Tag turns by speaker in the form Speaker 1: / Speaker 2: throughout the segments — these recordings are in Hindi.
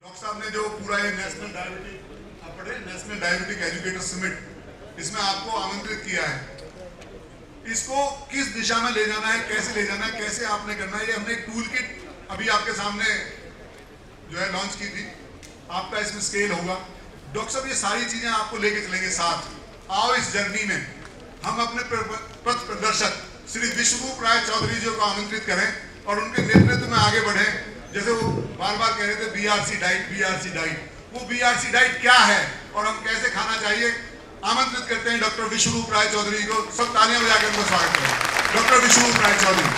Speaker 1: डॉक्टर साहब ने जो पूरा ये नेशनल डायबिटिक एजुकेटर समिट, इसमें आपको आमंत्रित किया है, इसको किस दिशा में ले जाना है, कैसे ले जाना है, कैसे आपने करना है, ये हमने एक टूल किट अभी आपके सामने जो है लॉन्च की थी। आपका इसमें स्केल होगा। डॉक्टर साहब ये सारी चीजें आपको लेके चलेंगे साथ। आओ इस जर्नी में हम अपने पथ प्रदर्शक श्री विश्वरूप राय चौधरी जी को आमंत्रित करें और उनके नेतृत्व में आगे बढ़े। जैसे वो बार बार कह रहे थे बीआरसी डाइट, वो बीआरसी डाइट क्या है और हम कैसे खाना चाहिए, आमंत्रित करते हैं डॉक्टर विश्वरूप राय चौधरी को। सब तालियां बजाकर उनका स्वागत करें। Doctor Biswaroop Roy Chowdhury.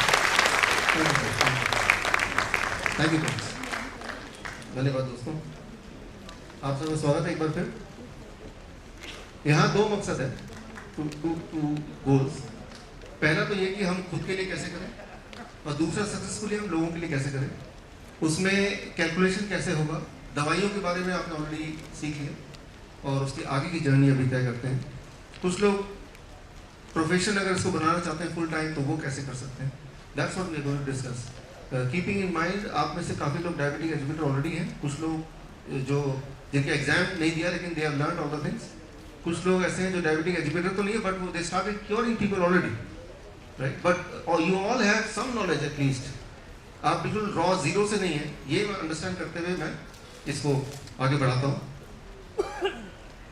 Speaker 2: Thank you, धन्यवाद दोस्तों, आप सबका स्वागत है एक बार फिर। यहाँ दो मकसद है, टू गोल्स। पहला तो ये कि हम खुद के लिए कैसे करें और दूसरा सक्सेसफुली हम लोगों के लिए कैसे करें। उसमें कैलकुलेशन कैसे होगा, दवाइयों के बारे में आपने ऑलरेडी सीख लिया और उसकी आगे की जर्नी अभी तय करते हैं। कुछ लोग प्रोफेशन अगर इसको बनाना चाहते हैं फुल टाइम तो वो कैसे कर सकते हैं, that's what we are going to discuss. Keeping in mind आप में से काफ़ी लोग डायबिटिक एजुकेटर ऑलरेडी हैं, कुछ लोग जो जिनके एग्जाम नहीं दिया लेकिन they have learned all the things. कुछ लोग ऐसे हैं जो डायबिटिक एजुकेटर तो नहीं है बट वो they started curing people already, right. But you all have some knowledge at least. आप बिल्कुल रॉ जीरो से नहीं है, ये अंडरस्टैंड करते हुए मैं इसको आगे बढ़ाता हूँ।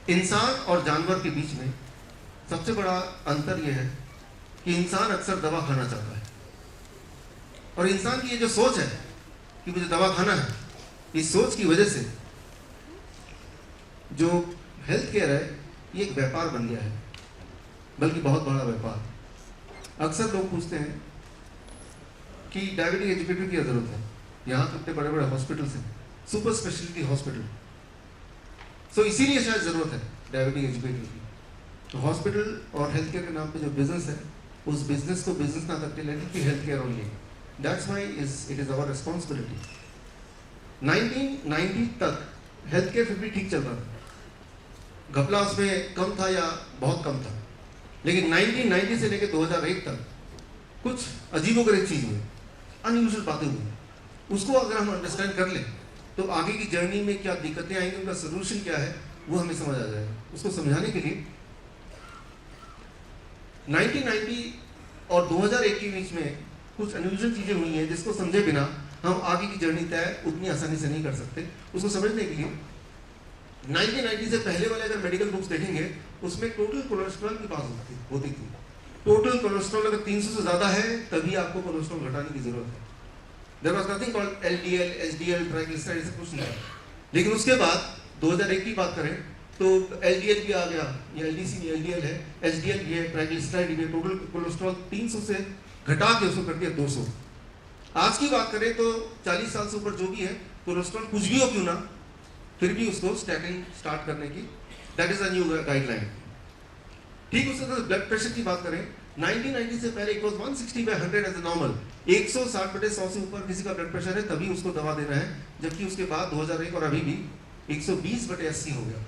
Speaker 2: इंसान और जानवर के बीच में सबसे बड़ा अंतर यह है कि इंसान अक्सर दवा खाना चाहता है और इंसान की ये जो सोच है कि मुझे दवा खाना है, इस सोच की वजह से जो हेल्थ केयर है ये एक व्यापार बन गया है, बल्कि बहुत बड़ा व्यापार। अक्सर लोग पूछते हैं कि डायबिटिक एजुकेटर की जरूरत है, यहाँ कितने बड़े बड़े हॉस्पिटल्स हैं, सुपर स्पेशलिटी हॉस्पिटल, सो इसीलिए शायद जरूरत है डायबिटिक एजुकेटर की। तो हॉस्पिटल और हेल्थ केयर के नाम पे जो बिजनेस है, उस बिजनेस को बिजनेस ना करके let it be health care only. That's why it is our responsibility. 1990 तक हेल्थ केयर फिर भी ठीक चल रहा था, घपला उसमें कम था या बहुत कम था, लेकिन 1990 से लेकर 2001 तक कुछ अजीबोगरीब चीज़ हुई, अनयूजुअल बातें हुई। उसको अगर हम अंडरस्टैंड कर लें तो आगे की जर्नी में क्या दिक्कतें आएंगी, उनका सोल्यूशन क्या है, वो हमें समझ आ जाएगा। उसको समझाने के लिए 1990 और 2001 के बीच में कुछ अनयूजुअल चीज़ें हुई हैं जिसको समझे बिना हम आगे की जर्नी तय उतनी आसानी से नहीं कर सकते। उसको समझने के लिए 1990 से पहले वाले अगर मेडिकल बुक्स देखेंगे उसमें टोटल कोलेस्ट्रॉल की बात होती थी। टोटल कोलेस्ट्रॉल अगर 300 से ज़्यादा है तभी आपको कोलेस्ट्रॉल घटाने की जरूरत है। There was nothing called LDL, HDL, triglyceride, ऐसे कुछ नहीं। लेकिन उसके बाद 2001 की बात करें तो LDL भी आ गया, ये LDC नहीं LDL है, HDL भी है, ट्राइग्लिसराइड भी है। टोटल कोलेस्ट्रॉल 300 से घटा के उसको कर दिया 200। आज की बात करें तो 40 साल से ऊपर जो भी है कोलेस्ट्रॉल कुछ भी हो क्यों ना, फिर भी उसको स्टैटिंग स्टार्ट करने की, that is a new guideline. ठीक उसी तरह ब्लड प्रेशर की बात करें, 1990 से पहले it was 160/100 as a normal. 160/100 से ऊपर किसी का ब्लड प्रेशर है तभी उसको दवा देना है, जबकि उसके बाद 2001 और अभी भी 120/80 हो गया।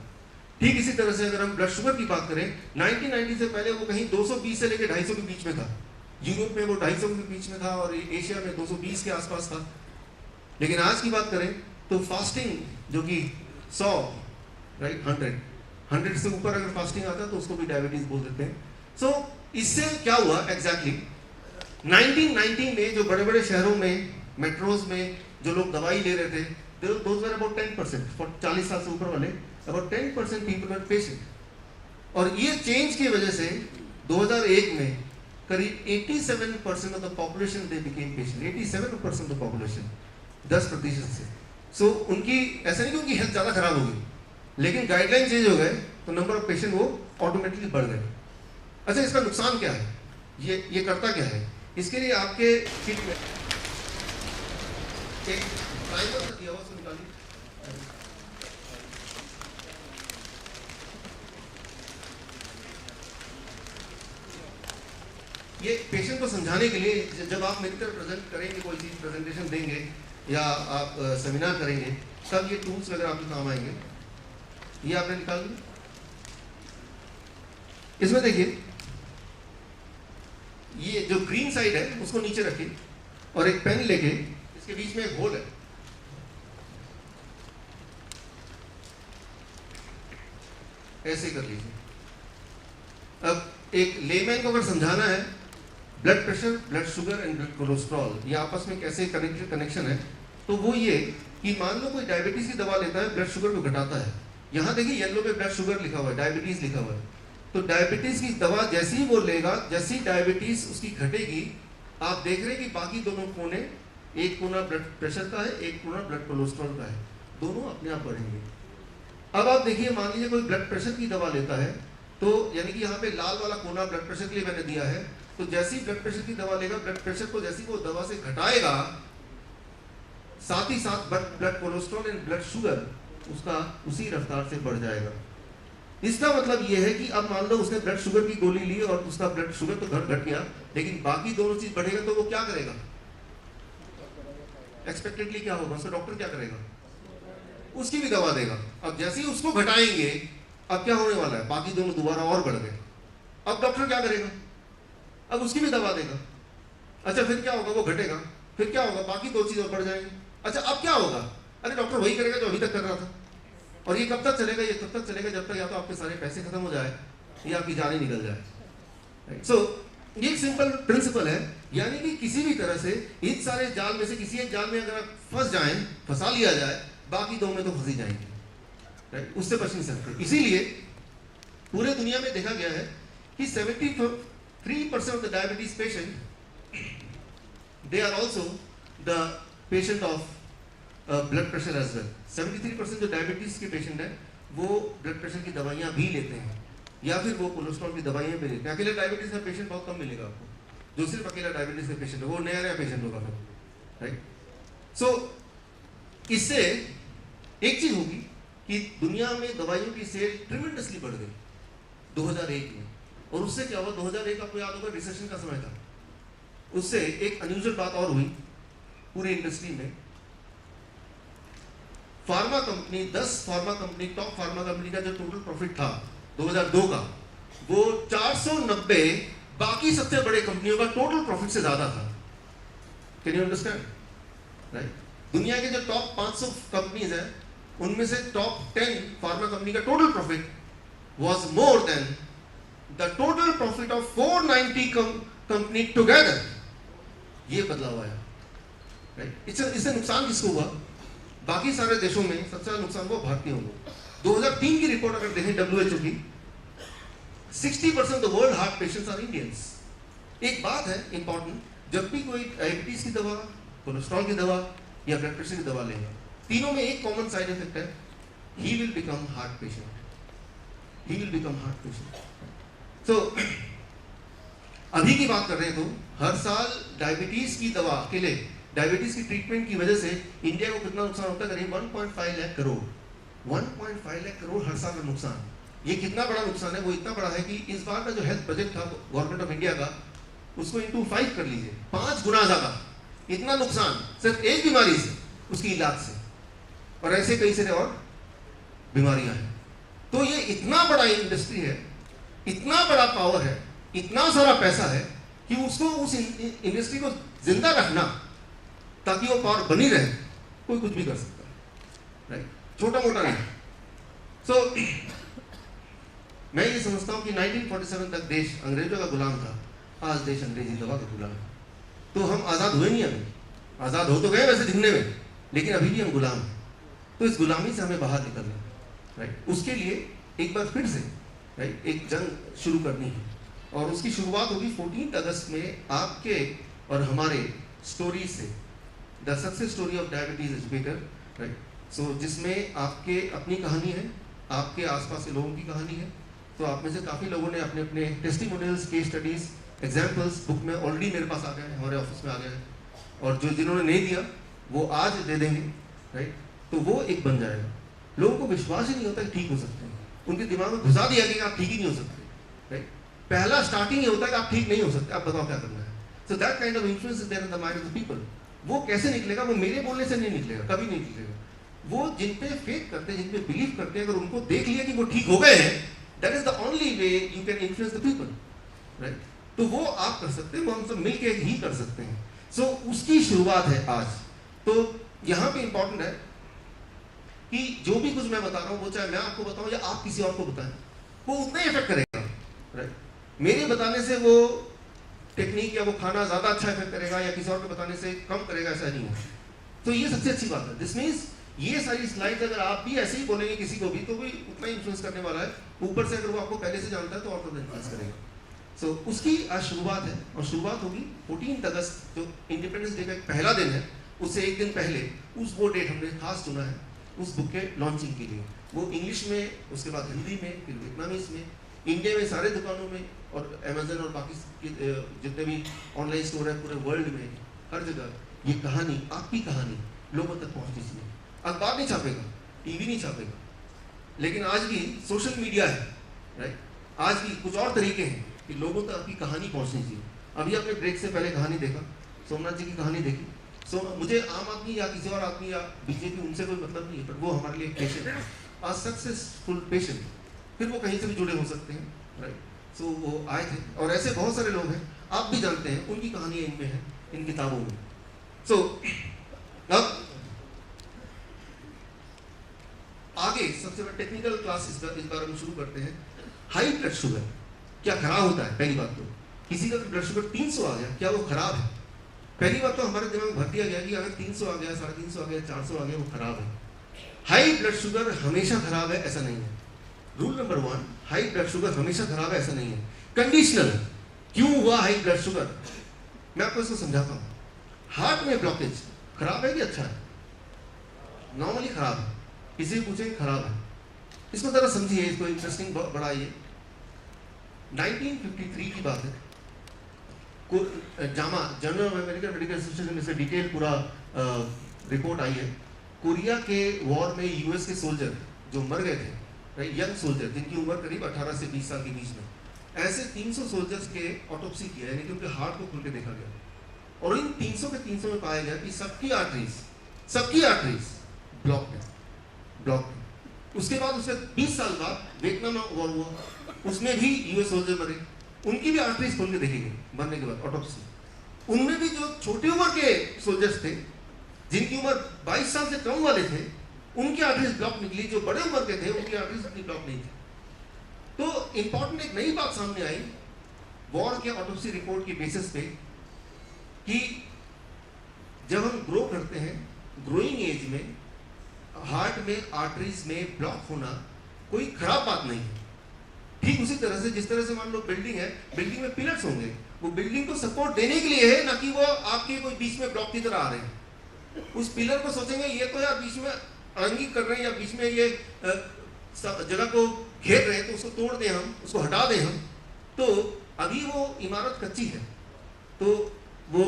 Speaker 2: ठीक इसी तरह से अगर हम ब्लड शुगर की बात करें, 1990 से पहले वो कहीं 220 से लेकर 250 के बीच में था। यूरोप में वो 250 के बीच में था और एशिया में 220 के आसपास था। लेकिन आज की बात करें तो फास्टिंग जो कि 100 राइट 100 से ऊपर अगर फास्टिंग आता है तो उसको भी डायबिटीज बोल देते हैं। सो इससे क्या हुआ एग्जैक्टली 1990 में जो बड़े बड़े शहरों में मेट्रोज में जो लोग दवाई ले रहे थे, दोज वर अबाउट 10%, 40 साल से ऊपर वाले अबाउट 10% पीपल वर पेशेंट। और ये चेंज की वजह से 2001 में करीब 87% of the population they became patient. 87% of population, 10% से। सो उनकी ऐसा नहीं कि उनकी हेल्थ ज़्यादा खराब होगी, लेकिन गाइडलाइन चेंज हो गए तो नंबर ऑफ पेशेंट वो ऑटोमेटिकली बढ़ गए। अच्छा, इसका नुकसान क्या है, ये करता क्या है, इसके लिए आपके किट में एक प्राइमर दिया हुआ, उसको निकालिए। ये पेशेंट को समझाने के लिए जब आप मेरी तरफ प्रेजेंट करेंगे, कोई चीज़ प्रेजेंटेशन देंगे या आप सेमिनार करेंगे, तब ये टूल्स वगैरह आपके काम आएंगे। ये आपने निकाल दिया। इसमें देखिए ये जो ग्रीन साइड है उसको नीचे रखिए और एक पेन लेके इसके बीच में एक होल है, ऐसे कर लीजिए। अब एक लेमैन को अगर समझाना है blood pressure, blood sugar and blood cholesterol ये आपस में कैसे कनेक्शन है, तो वो ये कि मान लो कोई डायबिटीज की दवा लेता है, ब्लड शुगर को घटाता है। यहाँ देखिए येलो पे ब्लड शुगर लिखा हुआ है, डायबिटीज लिखा हुआ है। तो डायबिटीज की दवा जैसे ही वो लेगा, जैसे ही डायबिटीज उसकी घटेगी, आप देख रहे हैं कि बाकी दोनों कोने, एक कोना ब्लड प्रेशर का है, एक कोना ब्लड कोलेस्ट्रॉल का है, दोनों अपने आप बढ़ेंगे। अब आप देखिए, मान लीजिए कोई ब्लड प्रेशर की दवा लेता है, तो यानी कि यहाँ पे लाल वाला कोना ब्लड प्रेशर के लिए मैंने दिया है, तो जैसे ही ब्लड प्रेशर की दवा लेगा, ब्लड प्रेशर को जैसे ही वो दवा से घटाएगा, साथ ही साथ blood cholesterol and blood sugar उसका उसी रफ्तार से बढ़ जाएगा। इसका मतलब ये है कि अब मान लो उसने ब्लड शुगर की गोली ली और उसका ब्लड शुगर तो घट गया, लेकिन बाकी दोनों चीज बढ़ेगा, तो वो क्या करेगा? एक्सपेक्टेडली क्या होगा? उसका डॉक्टर क्या करेगा? उसकी भी दवा देगा। अब जैसे ही उसको घटाएंगे, अब क्या होने वाला है? बाकी दोनों दोबारा और बढ़ गए। अब डॉक्टर क्या करेगा? अब उसकी भी दवा देगा। अच्छा, फिर क्या होगा? वो घटेगा। फिर क्या होगा? बाकी दो चीज और बढ़ जाएंगे। अच्छा, अब क्या होगा? अरे डॉक्टर वही करेगा जो अभी तक कर रहा था। और ये कब तक चलेगा? ये तब तक चलेगा जब तक या तो आपके सारे पैसे खत्म हो जाए या आपकी जान ही निकल जाए। सो ये एक सिंपल प्रिंसिपल है, यानी कि किसी भी तरह से इन सारे जाल में से किसी एक जाल में अगर आप फंस जाएं, फंसा लिया जाए, बाकी दो में तो फंसी जाएंगे, राइट? उससे बच नहीं सकते। इसीलिए पूरे दुनिया में देखा गया है कि 73% of the diabetes patient they are also the patient of blood pressure as well. 73% जो डायबिटीज के पेशेंट हैं वो ब्लड प्रेशर की दवाइयाँ भी लेते हैं, या फिर वो कोलेस्ट्रॉल की दवाइयाँ भी लेते हैं। अकेले डायबिटीज का पेशेंट बहुत कम मिलेगा आपको, जो सिर्फ अकेला डायबिटीज का पेशेंट है, वो नया पेशेंट होगा फिर, राइट? सो इससे एक चीज होगी कि दुनिया में दवाइयों की सेल ट्रिमेंडसली बढ़ गई 2001 में। और उससे क्या हुआ? 2001 आपको याद होगा, रिसेशन का समय था। उससे एक अनयूजुअल बात और हुई पूरी इंडस्ट्री में। Pharma company, 10 pharma company, top pharma company का जो टोटल प्रॉफिट था 2002 का, वो 490 बाकी सबसे बड़े कंपनियों का टोटल प्रॉफिट से ज्यादा था। Can you understand, right? दुनिया के जो टॉप 500 कंपनीज हैं, उनमें से टॉप 10 फार्मा कंपनी का total profit was more than the total profit of 490 company together. ये बदलाव आया, राइट? इससे नुकसान किसको हुआ? बाकी सारे देशों में सबसे ज्यादा नुकसान हुआ भारतीयों को। 2003 की रिपोर्ट अगर देखें WHO की, 60% the world heart patients are Indians. एक बात है इंपॉर्टेंट, जब भी कोई डायबिटीज की दवा, कोलेस्ट्रॉल की दवा या ब्लड प्रेशर की दवा लेगा, तीनों में एक कॉमन साइड इफेक्ट है, he will become heart patient, he will become heart patient. So अभी की बात कर रहे हैं तो हर साल डायबिटीज की दवा के लिए, डायबिटीज की ट्रीटमेंट की वजह से इंडिया को कितना नुकसान होता है? करीब 1.5 लाख करोड़, 1.5 लाख करोड़ हर साल का नुकसान। ये कितना बड़ा नुकसान है? वो इतना बड़ा है कि इस बार का जो हेल्थ बजट था गवर्नमेंट ऑफ इंडिया का, उसको इंटू 5 कर लीजिए, 5 गुना ज्यादा। इतना नुकसान सिर्फ एक बीमारी से, उसकी इलाज से, और ऐसे कई सारे और बीमारियां हैं। तो ये इतना बड़ा इंडस्ट्री है, इतना बड़ा पावर है, इतना सारा पैसा है कि उसको, उस इंडस्ट्री को जिंदा रखना ताकि वो पावर बनी रहे, कोई कुछ भी कर सकता है, राइट? छोटा मोटा नहीं। सो मैं ये समझता हूं कि 1947 तक देश अंग्रेजों का गुलाम था, आज देश अंग्रेजी दवा का गुलाम है। तो हम आज़ाद हुए नहीं, अभी आज़ाद हो तो गए वैसे दिखने में, लेकिन अभी भी हम गुलाम हैं। तो इस गुलामी से हमें बाहर निकलना है, राइट? उसके लिए एक बार फिर से, राइट, एक जंग शुरू करनी है, और उसकी शुरुआत होगी 14 अगस्त में आपके और हमारे स्टोरी से, the success story of diabetes educator, right? So जिसमें आपके अपनी कहानी है, आपके आसपास के लोगों की कहानी है। तो आप में से काफ़ी लोगों ने अपने अपने testimonials, case studies, examples book में ऑलरेडी मेरे पास आ गए हैं, हमारे ऑफिस में आ गए हैं, और जो जिन्होंने नहीं दिया वो आज दे देंगे, राइट? तो वो एक बन जाएगा। लोगों को विश्वास ही नहीं होता कि ठीक हो सकते हैं, उनके दिमाग में घुसा दिया कि आप ठीक ही नहीं हो सकते, राइट? पहला स्टार्टिंग ये होता है कि आप ठीक नहीं हो सकते, आप बताओ क्या करना है। So that kind of influence is there in the mind of the people. वो कैसे निकलेगा? वो मेरे बोलने से नहीं निकलेगा, कभी नहीं निकलेगा। वो जिन पे फेथ करते हैं, जिन पे बिलीव करते हैं, अगर उनको देख लिया कि वो ठीक हो गए हैं, that is the only way you can influence the people, right? तो वो आप कर सकते हैं, वो हम सब मिलके ही कर सकते हैं। सो उसकी शुरुआत है आज। तो यहाँ पे इंपॉर्टेंट है कि जो भी कुछ मैं बता रहा हूँ, वो चाहे मैं आपको बताऊँ या आप किसी और को बताएं, वो उतना ही इफेक्ट करेगा, राइट? मेरे बताने से वो टेक्निक या वो खाना ज़्यादा अच्छा इफेक्ट करेगा या किसी और के बताने से कम करेगा, ऐसा नहीं है। तो ये सबसे अच्छी बात है। दिस मीन्स ये सारी स्लाइड्स अगर आप भी ऐसे ही बोलेंगे किसी को भी, तो भी उतना ही इन्फ्लुएंस करने वाला है। ऊपर से अगर वो आपको पहले से जानता है तो और ज़्यादा इन्फ्लुएंस करेगा। सो उसकी आज शुरुआत है, और शुरुआत होगी 14 अगस्त, जो इंडिपेंडेंस डे का एक पहला दिन है, उससे एक दिन पहले वो डेट हमने खास चुना है उस बुक के लॉन्चिंग के लिए। वो इंग्लिश में, उसके बाद हिंदी में, फिर वियतनामीज में, इंडिया में सारे दुकानों में, और अमेजन और बाकी जितने भी ऑनलाइन स्टोर है पूरे वर्ल्ड में, हर जगह ये कहानी, आपकी कहानी लोगों तक पहुँचनी चाहिए। अखबार नहीं छापेगा, टीवी नहीं छापेगा, लेकिन आज भी सोशल मीडिया है, राइट? आज भी कुछ और तरीके हैं कि लोगों तक आपकी कहानी पहुँचनी चाहिए। अभी आपने ब्रेक से पहले कहानी देखा, सोमनाथ जी की कहानी देखी। सो मुझे आम आदमी या किसी और आदमी या बीजेपी उनसे कोई मतलब नहीं है, बट वो हमारे लिए पेशेंट है, अ सक्सेसफुल पेशेंट। फिर वो कहीं से भी जुड़े हो सकते हैं, राइट? सो वो आए थे, और ऐसे बहुत सारे लोग हैं, आप भी जानते हैं, उनकी कहानियाँ इनमें हैं, इन किताबों में। सो अब आगे सबसे बड़ा टेक्निकल क्लास इस बार हम शुरू करते हैं। हाई ब्लड शुगर क्या खराब होता है? पहली बात तो, किसी का ब्लड शुगर 300 आ गया, क्या वो खराब है? पहली बात तो हमारे दिमाग में भर दिया गया कि अगर 300 आ गया, 350 आ गया, 400 आ गया, वो खराब है। हाई ब्लड शुगर हमेशा खराब है, ऐसा नहीं है। Rule number 1, high blood sugar हमेशा खराब है, ऐसा नहीं है। कंडीशनल। क्यों हुआ हाई ब्लड शुगर? मैं आपको इसको समझाता हूँ। हार्ट में ब्लॉकेज खराब है कि अच्छा है? नॉर्मली खराब है। किसी पूछेंगे खराब है, इसको जरा समझिए, इसको इंटरेस्टिंग बढ़ाइए। 1953 की बात है, Jama journal of American medical association में से डिटेल पूरा रिपोर्ट आई है। कोरिया के वॉर में यूएस के सोल्जर जो मर गए थे, राइट, यंग सोल्जर जिनकी उम्र करीब 18 से 20 साल के बीच में, ऐसे 300 सोल्जर्स के ऑटोप्सी किया, यानी कि उनके हार्ट को खुल के देखा गया, और इन 300 के 300 में पाया गया कि सबकी आर्टरीज ब्लॉक है। उसके बाद उससे 20 साल बाद वियतनाम वॉर हुआ, उसमें भी यूएस सोल्जर मरे, उनकी भी आर्टरीज खोल के देखी गई मरने के बाद, ऑटोप्सी। उनमें भी जो छोटी उम्र के सोल्जर्स थे, जिनकी उम्र 22 साल से कम वाले थे, उनकी आर्टरीज ब्लॉक निकली। जो बड़े उम्र के थे उनकी आर्टरीज उतनी ब्लॉक नहीं थी। तो इंपॉर्टेंट एक नई बात सामने आई वॉर के ऑटोप्सी रिपोर्ट की बेसिस पे, कि जब हम ग्रो करते हैं, ग्रोइंग एज में हार्ट में आर्टरीज में ब्लॉक होना कोई खराब बात नहीं है। ठीक उसी तरह से जिस तरह से मान लो बिल्डिंग है, बिल्डिंग में पिलर्स होंगे, वो बिल्डिंग को सपोर्ट देने के लिए है, ना कि वो आपके कोई बीच में ब्लॉक की तरह आ रहे हैं। उस पिलर को सोचेंगे ये तो यार बीच में आंगिक कर रहे हैं, या बीच में ये जगह को घेर रहे हैं, तो उसको तोड़ दें हम, उसको हटा दें हम। तो अभी वो इमारत कच्ची है, तो वो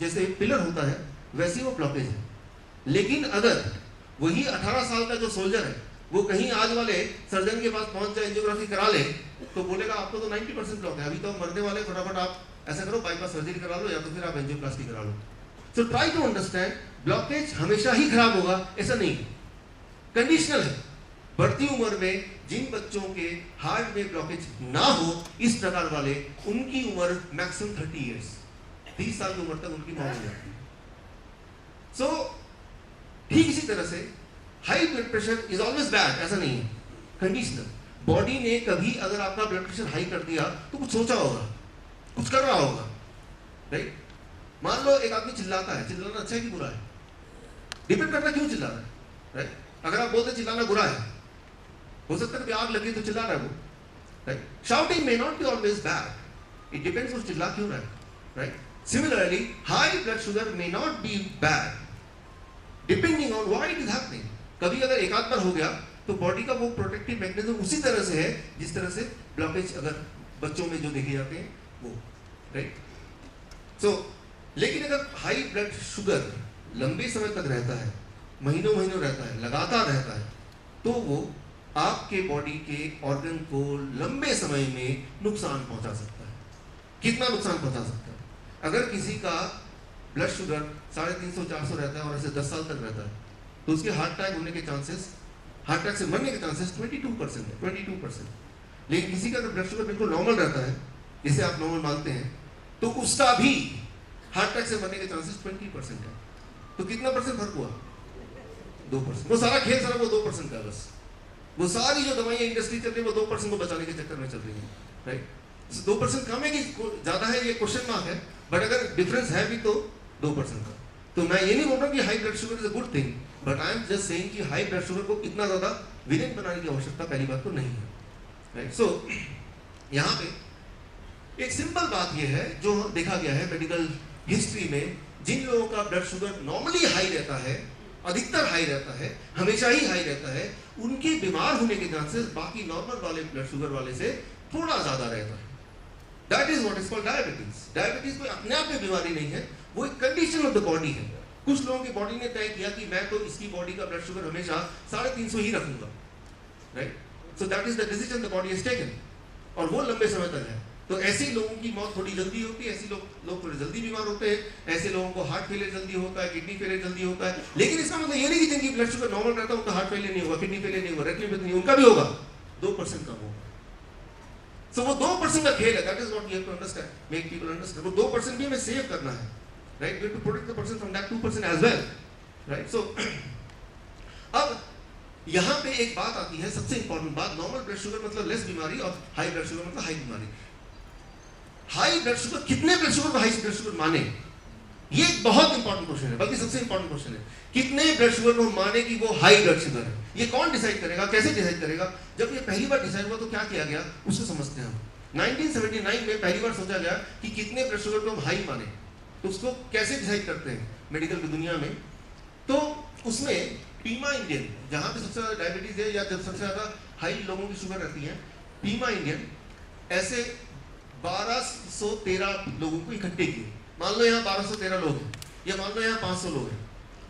Speaker 2: जैसे पिलर होता है वैसे वो ब्लॉकेज है। लेकिन अगर वही 18 साल का जो सोल्जर है वो कहीं आज वाले सर्जन के पास पहुंच जाए, एंजियोग्राफी करा ले, तो बोलेगा आपको तो 90% ब्लॉक है, अभी तो मरने वाले, फटाफट आप ऐसा करो बाईपास सर्जरी करा लो, या तो फिर आप एंजियोप्लास्टी करा लो। So try to understand, blockage हमेशा ही खराब होगा ऐसा नहीं है, कंडीशनल है। बढ़ती उम्र में जिन बच्चों के हार्ट में ब्लॉकेज ना हो, इस प्रकार वाले, उनकी उम्र मैक्सिमम 30 ईयर्स, 30 साल की उम्र तक उनकी मौत हो जाती है। सो ठीक इसी तरह से high blood pressure is always bad, ऐसा नहीं है, कंडीशनल। बॉडी ने कभी अगर आपका ब्लड प्रेशर हाई कर दिया तो कुछ सोचा होगा, कुछ कर रहा होगा, राइट? मान लो एक आदमी चिल्लाता है, चिल्लाना अच्छा है कि बुरा है? डिपेंड करता है क्यों चिल्ला रहा है, राइट? अगर आप बोलते चिल्लाना बुरा है, हो सकता है कि आग लगी तो चिल्ला रहा है वो, right? Shouting may not be always bad, it depends वो चिल्ला क्यों रहा है, right? Similarly high blood sugar may not be bad depending on why it is happening. कभी अगर एक आध बार हो गया तो बॉडी का वो प्रोटेक्टिव मैकेनिज्म उसी तरह से है जिस तरह से ब्लॉकेज अगर बच्चों में जो देखे जाते हैं वो, राइट? सो लेकिन अगर हाई ब्लड शुगर लंबे समय तक रहता है, महीनों महीनों रहता है, लगातार रहता है, तो वो आपके बॉडी के ऑर्गन को लंबे समय में नुकसान पहुंचा सकता है। कितना नुकसान पहुंचा सकता है? अगर किसी का ब्लड शुगर 350-400 रहता है और ऐसे 10 साल तक रहता है, तो उसके हार्ट अटैक होने के चांसेस, हार्ट अटैक से मरने के चांसेस 22% है, 22%। लेकिन किसी का अगर ब्लड शुगर बिल्कुल नॉर्मल रहता है, जिसे आप नॉर्मल मानते हैं, तो उसका भी हार्ट अटैक से मरने के चांसेस 20% है। तो कितना परसेंट फर्क हुआ? 2%। वो सारा खेल सारा वो 2% का बस। वो सारी जो दवाइयाँ इंडस्ट्री चल रही है वो 2% को बचाने के चक्कर में चल रही है, राइट? 2% कम है कि ज़्यादा है, ये क्वेश्चन मार्क है, बट अगर डिफरेंस है भी तो 2% का। तो मैं ये नहीं बोल रहा कि high blood sugar is a good thing, but I am just saying कि हाई ब्लड शुगर को इतना ज़्यादा विलेन बनाने की आवश्यकता पहली बात तो नहीं है, राइट? सो यहाँ पे एक सिंपल बात ये है जो देखा गया है मेडिकल हिस्ट्री में, जिन लोगों का ब्लड शुगर नॉर्मली हाई रहता है, अधिकतर हाई रहता है, हमेशा ही हाई रहता है, उनके बीमार होने के चांसेस बाकी नॉर्मल वाले ब्लड शुगर वाले से थोड़ा ज़्यादा रहता है। That is what is called diabetes. Diabetes कोई अपने आप में बीमारी नहीं है, वो एक कंडीशन ऑफ द बॉडी है। कुछ लोगों की बॉडी ने तय किया कि मैं तो इसकी बॉडी का ब्लड शुगर हमेशा 350 ही रखूंगा, right? So that is the decision the body has taken, और वो लंबे समय तक है। तो ऐसे लोगों की मौत थोड़ी जल्दी होती है, ऐसे लोग थोड़े जल्दी बीमार होते हैं, ऐसे लोगों को हार्ट फेलियर जल्दी होता है, किडनी फेलियर जल्दी होता है। लेकिन इसका मतलब ये नहीं कि जिनकी ब्लड शुगर नॉर्मल रहता है उनका हार्ट फेलियर नहीं होगा, किडनी फेलियर नहीं होगा, रेटिनोपैथी नहीं, उनका भी होगा, 2% कम होगा। सो वो 2% का खेल है, that is what we have to understand, make people understand. वो 2% भी हमें सेव करना है, right? We have to protect the person from that 2% as well, right? So अब यहाँ पे एक बात आती है, सबसे इंपॉर्टेंट बात, नॉर्मल ब्लड शुगर मतलब लेस बीमारी और हाई ब्लड शुगर मतलब हाई बीमारी। हाई ब्लड शुगर, कितने ब्लड शुगर को हाई ब्लड शुगर माने, ये एक बहुत इंपॉर्टेंट क्वेश्चन है, बल्कि सबसे इंपॉर्टेंट क्वेश्चन है। कितने ब्लड शुगर को माने कि वो हाई ब्लड शुगर है? ये कौन डिसाइड करेगा, कैसे डिसाइड करेगा? जब ये पहली बार डिसाइड हुआ तो क्या किया गया उसको समझते हैं हम। 1979 में पहली बार सोचा गया कि कितने ब्लड शुगर को हम हाई माने, तो उसको कैसे डिसाइड करते हैं मेडिकल की दुनिया में। तो उसमें पीमा इंडियन, जहाँ पे सबसे ज़्यादा डायबिटीज है या जब सबसे ज़्यादा हाई लोगों की शुगर रहती है, पीमा इंडियन ऐसे 1213 लोगों को इकट्ठे किए। मान लो यहाँ 1213 लोग हैं, या मान लो यहाँ 500 लोग हैं,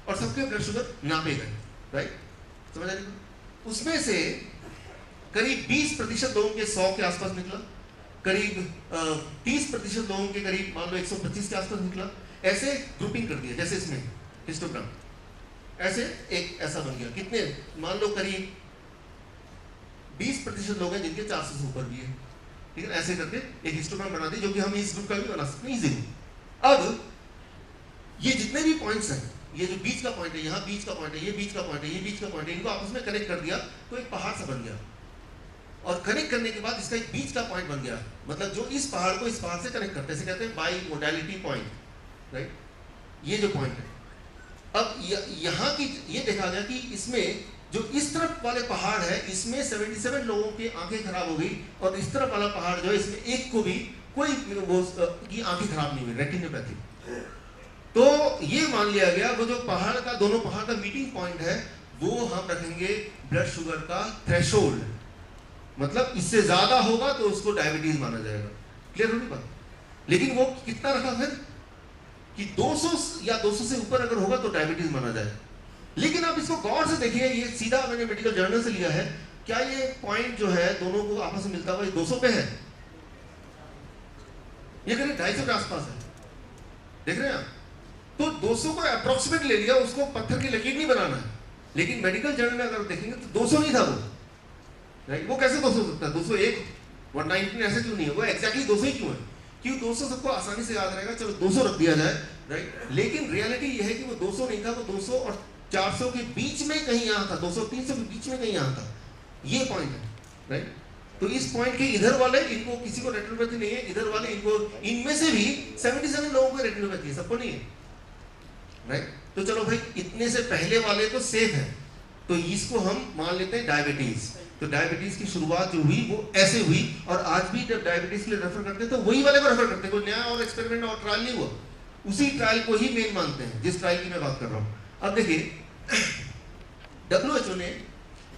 Speaker 2: और सबके ब्लड शुगर नापे गए, राइट? समझ आ रही? उसमें से करीब 20% लोगों के 100 के आसपास निकला, करीब 30% लोगों के करीब मान लो 125 के आसपास निकला। ऐसे ग्रुपिंग कर दिया, जैसे इसमें हिस्टोग्राम ऐसे एक ऐसा बन गया। कितने, मान लो करीब 20% लोग हैं जिनके 400 से ऊपर भी है, ठीक है? ऐसे करके एक हिस्टोग्राम बना दी, जो कि हम इस ग्रुप का भी बना सकते हैं इजीली। अब ये जितने भी पॉइंट्स हैं, ये जो बीच का पॉइंट है, यहाँ बीच का पॉइंट है, ये बीच का पॉइंट है, ये बीच का पॉइंट है, इनको आपस में कनेक्ट कर दिया तो एक पहाड़ सा बन गया। और कनेक्ट करने के बाद इसका एक बीच का पॉइंट बन गया, मतलब जो इस पहाड़ को इस पहाड़ से कनेक्ट करते हैं, इसे कहते हैं बाई मोडालिटी पॉइंट, राइट? ये जो पॉइंट है, अब यहाँ की ये देखा गया कि इसमें जो इस तरफ वाले पहाड़ है, इसमें 77 लोगों की आंखें खराब हो गई, और इस तरफ वाला पहाड़ जो है, इसमें एक को भी कोई वो की आंखें खराब नहीं हुई, रेटिनोपैथी। तो ये मान लिया गया वो जो पहाड़ का, दोनों पहाड़ का मीटिंग पॉइंट है, वो हम रखेंगे ब्लड शुगर का थ्रेशोल्ड, मतलब इससे ज्यादा होगा तो उसको डायबिटीज माना जाएगा। क्लियर होगी बात? लेकिन वो कितना रखा फिर कि 200 या 200 से ऊपर अगर होगा तो डायबिटीज माना जाए। लेकिन आप इसको गौर से देखिए, ये सीधा मैंने मेडिकल जर्नल से लिया है, क्या ये पॉइंट जो है दोनों को आपस में मिलता हुआ 200 पे है, ये करीब 250 के आसपास है, देख रहे हैं आप? तो 200 को अप्रोक्सीमेट ले लिया, उसको पत्थर की लकीर नहीं बनाना है। लेकिन मेडिकल जर्नल में अगर देखेंगे तो 200 नहीं था वो, राइट? वो कैसे 200 हो सकता है? 201 119 ऐसे क्यों नहीं है? वो एक्जैक्टली 200 ही क्यों है? क्यों 200 सबको आसानी से याद रहेगा, चलो 200 रख दिया जाए, राइट? लेकिन रियलिटी ये है कि वो 200 नहीं था, वो 200 और 400 के बीच में कहीं यहाँ था, 200-300 के बीच में कहीं यहाँ था, ये पॉइंट है, राइट? तो इस पॉइंट के इधर वाले, इनको किसी को रेटिनोपैथी नहीं है, इधर वाले इनको, इनमें से भी 77 लोगों को रेटिनोपैथी है, सबको नहीं है, राइट? तो चलो भाई, इतने से पहले वाले तो सेफ है, तो इसको हम मान लेते हैं डायबिटीज। तो डायबिटीज की शुरुआत जो हुई वो ऐसे हुई, और आज भी जब डायबिटीज के लिए रेफर करते हैं तो वही वाले को रेफर करते हैं, कोई नया और एक्सपेरिमेंट और ट्रायल नहीं हुआ, उसी ट्रायल को ही मेन मानते हैं जिस ट्रायल की मैं बात कर रहा हूँ। अब देखिए, WHO ने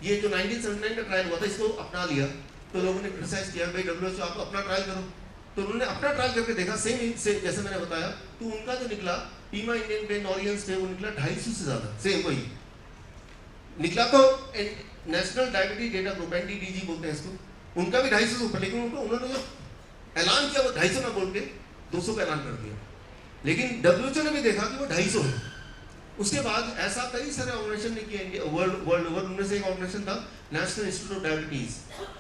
Speaker 2: ये जो 1979 में ट्रायल हुआ था, इसको अपना लिया, तो लोगों ने क्रिटिसाइज किया, भाई WHO आप अपना ट्रायल करो। तो उन्होंने अपना ट्रायल करके देखा, सेम जैसे मैंने बताया, तो उनका जो निकला पीमा इंडियन पे नॉरियंस पे, वो निकला 250 से ज्यादा, सेम वही निकला। तो national diabetes data group, NDDG बोलते हैं इसको, उनका भी 250 से ऊपर, लेकिन उन्होंने जो ऐलान किया वो 250 ना बोल के 200 का ऐलान कर दिया। लेकिन WHO ने भी देखा कि वो 250 है। उसके बाद ऐसा कई सारे ऑर्गेनाइजेशन ने किया वर्ल्ड ओवर, उनमें से एक ऑर्गेनाइजेशन था नेशनल इंस्टीट्यूट ऑफ डायबिटीज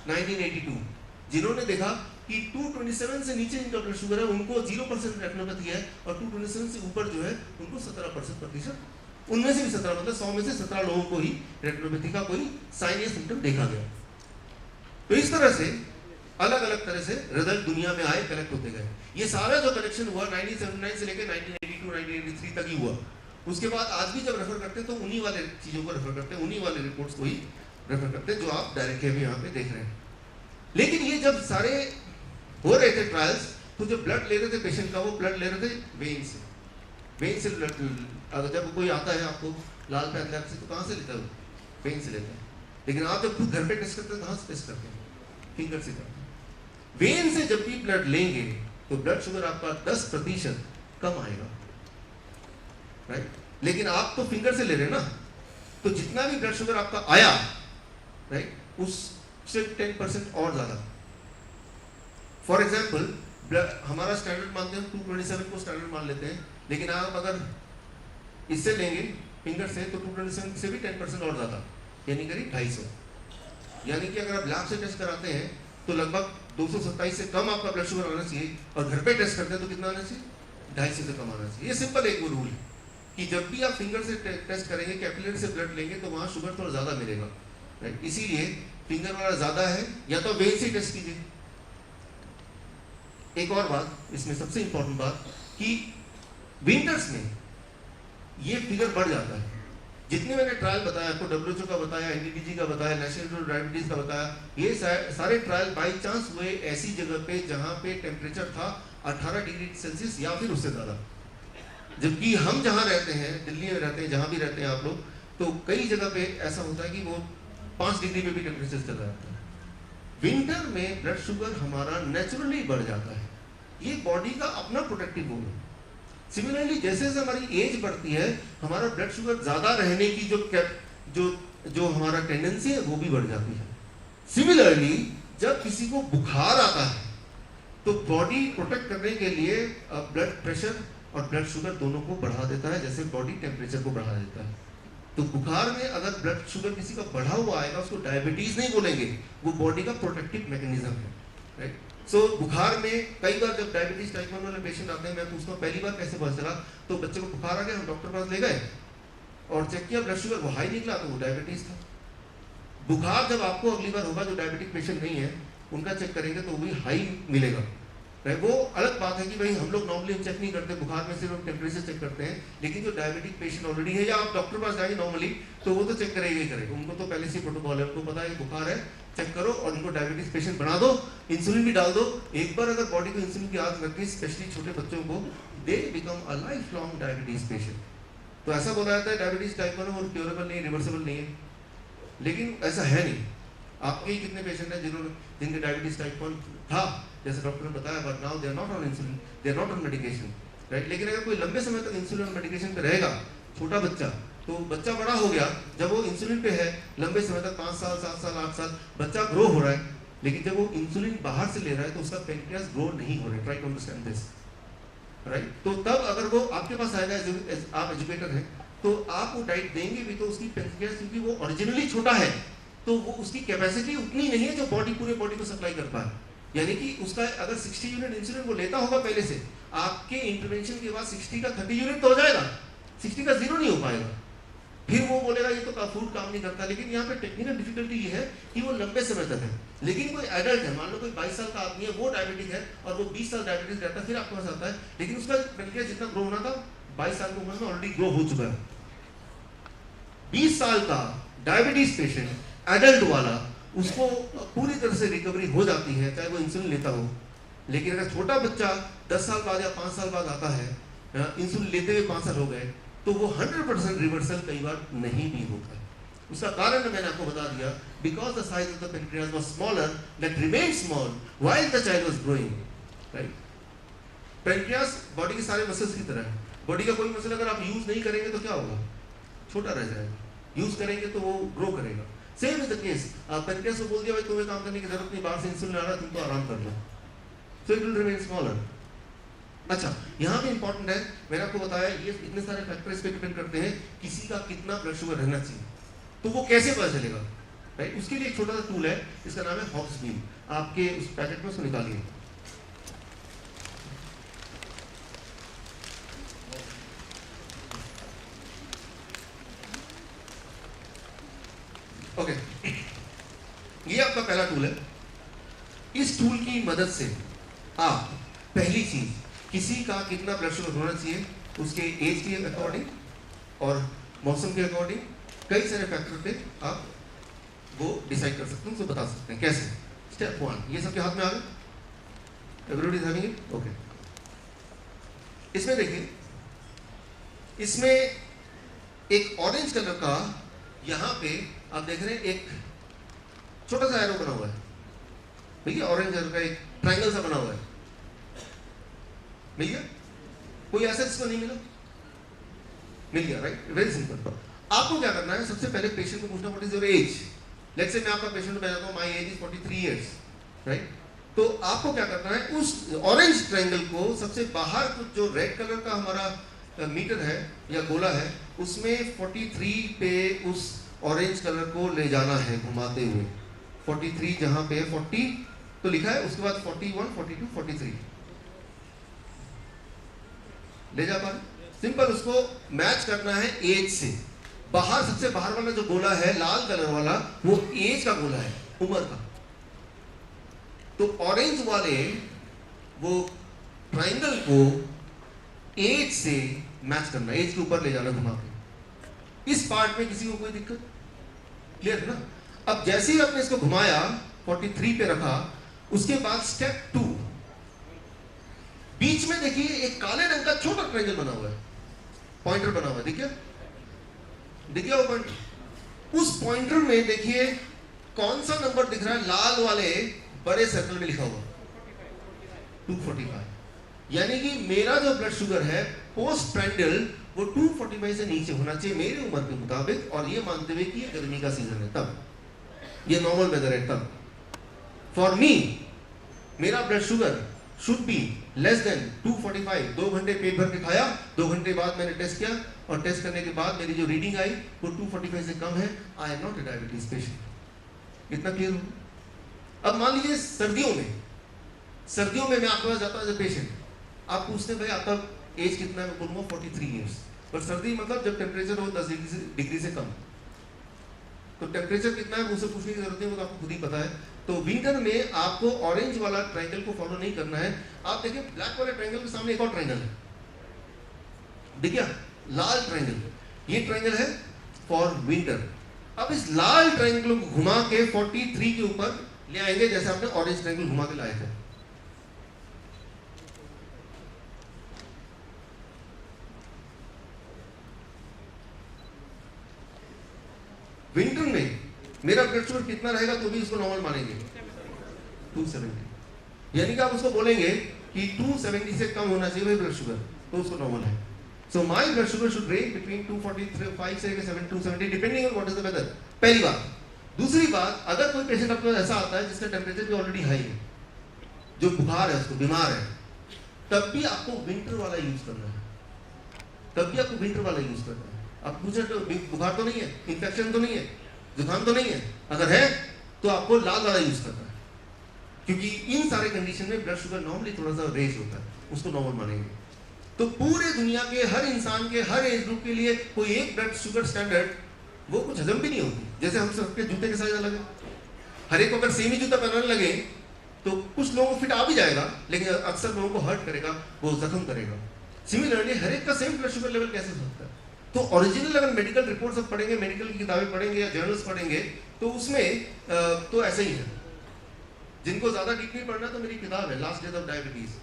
Speaker 2: 1982, जिन्होंने देखा कि 227 से नीचे जिनका ब्लड शुगर है उनको 0% रेटिनोपैथी है, और 227 से ऊपर जो है उनको 17% उनमें से भी 17 मतलब 100 में से 17 लोगों को ही रेटिनोपैथी का कोई साइन या सिम्टम देखा गया। तो इस तरह से अलग अलग तरह से रिजल्ट दुनिया में आए, कलेक्ट होते गए। ये सारा जो कलेक्शन हुआ 1979 से लेकर 1982 1983 तक ही हुआ। उसके बाद आज भी जब रेफर करते हैं तो उन्हीं वाले चीज़ों को रेफर करते हैं, उन्हीं वाले रिपोर्ट्स को ही रेफर करते हैं जो आप डायरेक्टली अभी यहाँ पे देख रहे हैं। लेकिन ये जब सारे हो रहे थे ट्रायल्स, तो जो ब्लड ले रहे थे पेशेंट का, वो ब्लड ले रहे थे वेन से। वेन से ब्लड, अगर जब कोई आता है आपको लाल पैन लैब से, तो कहाँ से लेता है वो? वेन से लेता है। लेकिन आप जब खुद घर पे टेस्ट करते हैं, कहाँ से टेस्ट करते हैं? फिंगर से करते हैं। वेन से जब भी ब्लड लेंगे तो ब्लड शुगर आपका 10% कम आएगा, राइट? लेकिन आप तो फिंगर से ले रहे हैं ना, तो जितना भी ब्लड शुगर आपका आया, राइट, उससे 10% और ज्यादा। फॉर एग्जाम्पल, हमारा स्टैंडर्ड मानते हैं 227 को स्टैंडर्ड मान लेते हैं, लेकिन आप अगर इससे लेंगे फिंगर से तो 227 से भी 10% और ज्यादा, यानी करीब 250। यानी कि अगर आप लैब से टेस्ट कराते हैं तो लगभग 227 से कम आपका ब्लड शुगर आना चाहिए, और घर पे टेस्ट करते हैं तो कितना आना चाहिए? 250 से कम आना चाहिए। ये सिंपल एक रूल है कि जब भी आप फिंगर से टेस्ट करेंगे, कैपिलरी से ब्लड लेंगे, तो वहाँ शुगर थोड़ा ज़्यादा मिलेगा, राइट? इसीलिए फिंगर वाला ज़्यादा है, या तो वेन से टेस्ट कीजिए। एक और बात इसमें सबसे इंपॉर्टेंट बात कि विंटर्स में ये फिगर बढ़ जाता है। जितने मैंने ट्रायल बताया आपको, WHO का बताया, NDDG का बताया, नेशनल डायबिटीज का बताया, ये सारे ट्रायल बाई चांस हुए ऐसी जगह पे जहाँ पे टेम्परेचर था 18 डिग्री सेल्सियस या फिर उससे ज़्यादा। जबकि हम जहाँ रहते हैं, दिल्ली में रहते हैं, जहाँ भी रहते हैं आप लोग, तो कई जगह पे ऐसा होता है कि वो 5 डिग्री पे भी टेम्परेचर चला जाता है। विंटर में ब्लड शुगर हमारा नेचुरली बढ़ जाता है, ये बॉडी का अपना प्रोटेक्टिव रोल है। सिमिलरली जैसे जैसे हमारी एज बढ़ती है, हमारा ब्लड शुगर ज्यादा रहने की जो हमारा टेंडेंसी है वो भी बढ़ जाती है। सिमिलरली जब किसी को बुखार आता है तो बॉडी प्रोटेक्ट करने के लिए ब्लड प्रेशर और ब्लड शुगर दोनों को बढ़ा देता है, जैसे बॉडी टेम्परेचर को बढ़ा देता है। तो बुखार में अगर ब्लड शुगर किसी का बढ़ा हुआ आएगा, उसको डायबिटीज नहीं बोलेंगे, वो बॉडी का प्रोटेक्टिव मैकेनिज्म है, राइट? सो बुखार में कई बार जब डायबिटीज टाइप 1 वाले पेशेंट आते हैं, मैं पूछता हूँ पहली बार कैसे पता चला, तो बच्चे को बुखार आ गया, हम डॉक्टर पास ले गए और चेक किया, ब्लड शुगर वो हाई निकला, तो वो डायबिटीज था। बुखार जब आपको अगली बार होगा, जो डायबिटिक पेशेंट नहीं है उनका चेक करेंगे तो वो भी हाई मिलेगा, राइट? वो अलग बात है कि भाई हम लोग नॉर्मली चेक नहीं करते, बुखार में सिर्फ टेम्परेचर चेक करते हैं, लेकिन जो डायबिटिक पेशेंट ऑलरेडी है, या आप डॉक्टर पास जाएंगे नॉर्मली, तो वो तो चेक करेगा ही करेगा। उनको तो पहले से प्रोटोकॉल है, उनको पता है बुखार है, चेक करो और उनको डायबिटीज पेशेंट बना दो, इंसुलिन भी डाल दो। एक बार अगर बॉडी को इंसुलिन की आदत लग गई, स्पेशली छोटे बच्चों को, they become a life long diabetes patient. तो ऐसा बोला जाता है डायबिटीज टाइप 1 और क्योरेबल नहीं, रिवर्सिबल नहीं है, लेकिन ऐसा है नहीं। आपके ही कितने पेशेंट हैं जिनके डायबिटीज टाइप 1 था, जैसे डॉक्टर ने बताया, but now they are not on insulin, they are not on medication, right? लेकिन अगर कोई लंबे समय तक इंसुलिन और मेडिकेशन पे रहेगा, छोटा बच्चा, तो बच्चा बड़ा हो गया, जब वो इंसुलिन पे है लंबे समय तक, 5 साल 7 साल 8 साल, बच्चा ग्रो हो रहा है, लेकिन जब वो इंसुलिन बाहर से ले रहा है तो उसका पेनक्रियास ग्रो नहीं हो रहा है। Try to understand this, right? तो तब अगर वो आपके पास आएगा, आप एजुकेटर हैं, तो आप वो डाइट देंगे भी, तो उसकी पेनक्रियास, क्योंकि वो ओरिजिनली छोटा है, तो वो उसकी कैपेसिटी उतनी नहीं है जो पूरे बॉडी को सप्लाई कर पाए। यानी कि उसका अगर 60 यूनिट इंसुलिन वो लेता होगा पहले से, आपके इंटरवेंशन के बाद 60 का 30 यूनिट तो हो जाएगा, 60 का 0 नहीं हो पाएगा। फिर वो बोलेगा ये तो फूड काम नहीं करता। लेकिन यहाँ पे टेक्निकल डिफिकल्टी ये है कि वो लंबे समय तक है। लेकिन कोई एडल्ट है, मान लो कोई 22 साल का आदमी है, वो डायबिटिक है और वो 20 साल डायबिटीज रहता है, फिर आपके पास आता है, लेकिन उसका पेनक्रियास जितना ग्रो होना था 22 साल की उम्र में ऑलरेडी ग्रो हो चुका है। 20 साल का डायबिटीज पेशेंट, एडल्ट वाला, उसको पूरी तरह से रिकवरी हो जाती है, चाहे वो इंसुलिन लेता हो। लेकिन अगर छोटा बच्चा 10 साल बाद या 5 साल बाद आता है, इंसुलिन लेते हुए 5 साल हो गए, तो वो 100% रिवर्सल कई बार नहीं भी होता है। उसका कारण मैंने आपको बता दिया, because the size of the pancreas was smaller, that remained small while the child was growing, right? Pancreas body के सारे मसल्स की तरह है। बॉडी का कोई मसल अगर आप यूज नहीं करेंगे तो क्या होगा? छोटा रह जाएगा। यूज करेंगे तो वो ग्रो करेगा। Same is the case, pancreas को बोल दिया भाई तुम्हें काम करने की जरूरत नहीं, बाहर से इंसुलिन आ रहा है, तुम तो आराम कर लो, so it will remain smaller. अच्छा, यहाँ पे इंपॉर्टेंट है, मैंने आपको बताया ये इतने सारे फैक्टर इस पे डिपेंड करते हैं किसी का कितना ब्लड शुगर रहना चाहिए, तो वो कैसे पता चलेगा, राइट? उसके लिए एक छोटा सा टूल है, इसका नाम है हॉब्स बीम। आपके उस पैकेट में उसको निकालिए। ओके, ये आपका पहला टूल है। इस टूल की मदद से आप पहली चीज, किसी का कितना ब्लड शुगर होना चाहिए उसके एज के अकॉर्डिंग और मौसम के अकॉर्डिंग कई सारे फैक्टर पे आप वो डिसाइड कर सकते हैं, उसको बता सकते हैं कैसे। स्टेप 1, ये सबके हाथ में आ गए, everybody is having it, okay. इसमें देखिए, इसमें एक ऑरेंज कलर का यहाँ पे आप देख रहे हैं एक छोटा सा एरो बना हुआ है, ठीक है, ऑरेंज कलर का एक ट्रायंगल सा बना हुआ है, मिल गया? कोई ऐसा जिसको नहीं मिला? मिल गया, राइट? Very simple. आपको क्या करना है, सबसे पहले पेशेंट को पूछना, what is your age? Let's say मैं आपका पेशेंट बताता हूँ, my age is 43 years, right? तो आपको क्या करना है, उस ऑरेंज ट्रायंगल को सबसे बाहर जो रेड कलर का हमारा मीटर है या गोला है, उसमें 43 पे उस ऑरेंज कलर को ले जाना है घुमाते हुए। 43 जहां पे 40 तो लिखा है, उसके बाद 41, 42, 43 ले जा पा रहे? सिंपल, उसको मैच करना है एज से। बाहर सबसे बाहर वाला जो गोला है लाल कलर वाला, वो एज का गोला है, उम्र का। तो ऑरेंज वाले वो ट्रायंगल को एज से मैच करना, एज के ऊपर ले जाना घुमा के। इस पार्ट में किसी को कोई दिक्कत? क्लियर है ना? अब जैसे ही आपने इसको घुमाया, 43 पे रखा, उसके बाद स्टेप 2, बीच में देखिए एक काले रंग का छोटा ट्रायंगल बना हुआ है, पॉइंटर बना हुआ है, देखिए देखिए वो पॉइंटर। उस पॉइंटर में देखिए कौन सा नंबर दिख रहा है, लाल वाले बड़े सर्कल में लिखा हुआ 245। यानी कि मेरा जो ब्लड शुगर है पोस्ट प्रेंडल वो 245 से नीचे होना चाहिए मेरी उम्र के मुताबिक, और ये मानते हुए कि ये गर्मी का सीजन है तब, ये नॉर्मल वेदर है तब। फॉर मी मेरा blood sugar should be less than 245। 2 घंटे पेट भर के खाया, 2 घंटे बाद मैंने टेस्ट किया, और टेस्ट करने के बाद मेरी जो रीडिंग आई वो 245 से कम है। I am not a diabetes patient. इतना क्लियर हो? अब मान लीजिए सर्दियों में मैं आपके पास जाता हूँ एज ए पेशेंट, आप पूछते भाई आपका एज कितना है, मैं बोलूँगा 43 ईयर्स। पर सर्दी मतलब जब टेम्परेचर हो 10 डिग्री से कम, तो टेम्परेचर कितना है मुझसे पूछने की जरूरत नहीं, वो तो आपको खुद ही पता है। तो विंटर में आपको ऑरेंज वाला ट्रायंगल को फॉलो नहीं करना है। आप देखिए ब्लैक वाले ट्रायंगल के सामने एक और ट्रायंगल है, देखिए लाल ट्रायंगल, ये ट्रायंगल है फॉर विंटर। अब इस लाल ट्रायंगल को घुमा के 43 के ऊपर ले आएंगे, जैसे आपने ऑरेंज ट्रायंगल घुमा के लाए थे। विंटर में मेरा ब्लड शुगर कितना रहेगा तो भी उसको नॉर्मल मानेंगे, 270। यानी कि आप उसको बोलेंगे कि 270 से कम होना चाहिए ब्लड शुगर, तो उसको नॉर्मल है। So my blood sugar should range between 245 से 270 depending on what is the weather. पहली बात। दूसरी बात, अगर कोई पेशेंट आपके पास ऐसा आता है जिसका टेम्परेचर भी ऑलरेडी हाई है, जो बुखार है, उसको बीमार है, तब भी आपको विंटर वाला यूज करना है, तब भी आपको विंटर वाला यूज करना है। आप पूछे तो बुखार तो नहीं है, इन्फेक्शन तो नहीं है, जुकाम तो नहीं है, अगर है तो आपको लाल वाला यूज करना है, क्योंकि इन सारे कंडीशन में ब्लड शुगर नॉर्मली थोड़ा सा रेज होता है, उसको नॉर्मल मानेंगे। तो पूरे दुनिया के हर इंसान के हर एज ग्रुप के लिए कोई एक ब्लड शुगर स्टैंडर्ड वो कुछ हजम भी नहीं होती। जैसे हम सबके जूते के साइज अलग है, हर एक को अगर सेम ही जूता पहनाने लगे तो कुछ लोगों को फिट आ भी जाएगा, लेकिन अक्सर लोगों को हर्ट करेगा, वो जख्म करेगा। सिमिलरली हर एक का सेम ब्लड शुगर लेवल कैसे हो सकता है? तो ओरिजिनल अगर मेडिकल रिपोर्ट सब पढ़ेंगे, मेडिकल की किताबें पढ़ेंगे या जर्नल्स पढ़ेंगे, तो उसमें तो ऐसे ही है। जिनको ज़्यादा डीपली पढ़ना तो मेरी किताब है लास्ट डेज ऑफ डायबिटीज़,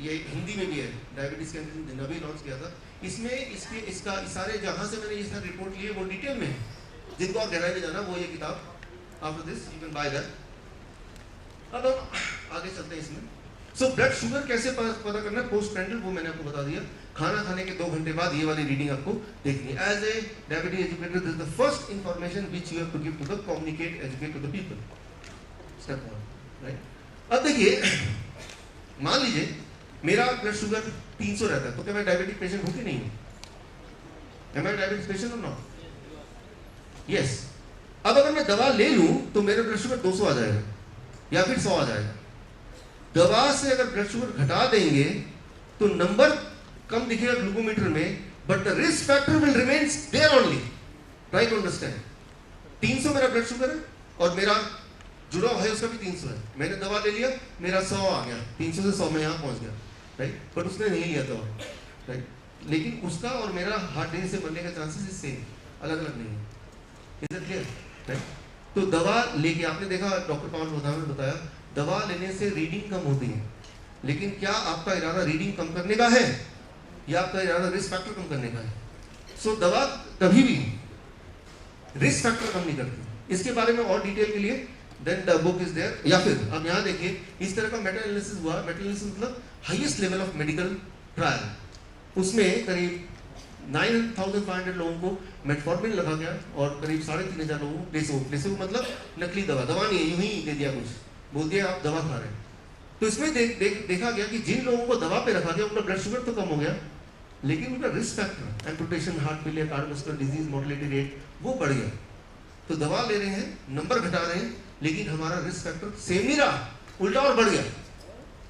Speaker 2: ये हिंदी में भी है, डायबिटीज़ के अभी लॉन्च किया था। इसमें इसका सारे जहाँ से मैंने इसका रिपोर्ट लिए वो डिटेल में है। जिनको और गहराई में जाना वो ये किताब after this you can by that. अब हम आगे चलते हैं इसमें। सो ब्लड शुगर कैसे पता करना है पोस्ट प्रेंडल, वो मैंने आपको बता दिया। खाना खाने के 2 घंटे बाद ये वाली रीडिंग आपको देखनी है। As a diabetes educator this is the first information which you have to give to the communicate educate to the people. Step 1, right? अब देखिए, मान लीजिए मेरा ब्लड शुगर 300 रहता है, तो क्या मैं डायबिटिक पेशेंट हूँ कि नहीं हूँ? एम आई डायबिटिक पेशेंट और नॉट? यस। अब अगर मैं दवा ले लूँ तो मेरा ब्लड शुगर 200 आ जाएगा या फिर 100 आ जाएगा। दवा से अगर ब्लड शुगर घटा देंगे तो नंबर कम दिखेगा ग्लूकोमीटर में, but the risk factor will remain there only. Try to understand. 300 मेरा ब्लड शुगर है और मेरा जुड़ा है उसका भी 300 है, मैंने दवा ले लिया, मेरा 100 आ गया, 300 से 100 में यहाँ पहुँच गया, राइट, बट उसने नहीं लिया दवा, राइट, लेकिन उसका और मेरा हार्ट डिजीज से मरने का चांसेस सेम, अलग अलग नहीं है, इज इट क्लियर, राइट। तो दवा लेके आपने देखा डॉक्टर पवन प्रधान ने बताया दवा लेने से रीडिंग कम होती है, लेकिन क्या आपका इरादा रीडिंग कम करने का है या आपका इरादा रिस्क फैक्टर कम करने का है? सो दवा कभी भी रिस्क फैक्टर कम नहीं करती। इसके बारे में और डिटेल के लिए then the book is there, या फिर अब यहाँ देखिए इस तरह का मेटा एनालिसिस हुआ, मेटा एनालिसिस मतलब highest level of medical trial, उसमें करीब 9,500 लोगों को मेटफॉर्मिन लगा गया और करीब 3,500 लोगों को प्लेसिबो मतलब नकली दवा नहीं है, यूं ही दे दिया, कुछ बोल दिया आप दवा खा रहे हैं। तो इसमें देखा गया कि जिन लोगों को दवा पे रखा गया उनका ब्लड शुगर तो कम हो गया, लेकिन उनका risk factor amputation, heart failure, cardiovascular disease, mortality rate वो बढ़ गया। तो दवा ले रहे हैं, नंबर घटा रहे हैं, लेकिन हमारा रिस्क फैक्टर सेम ही रहा, उल्टा और बढ़ गया,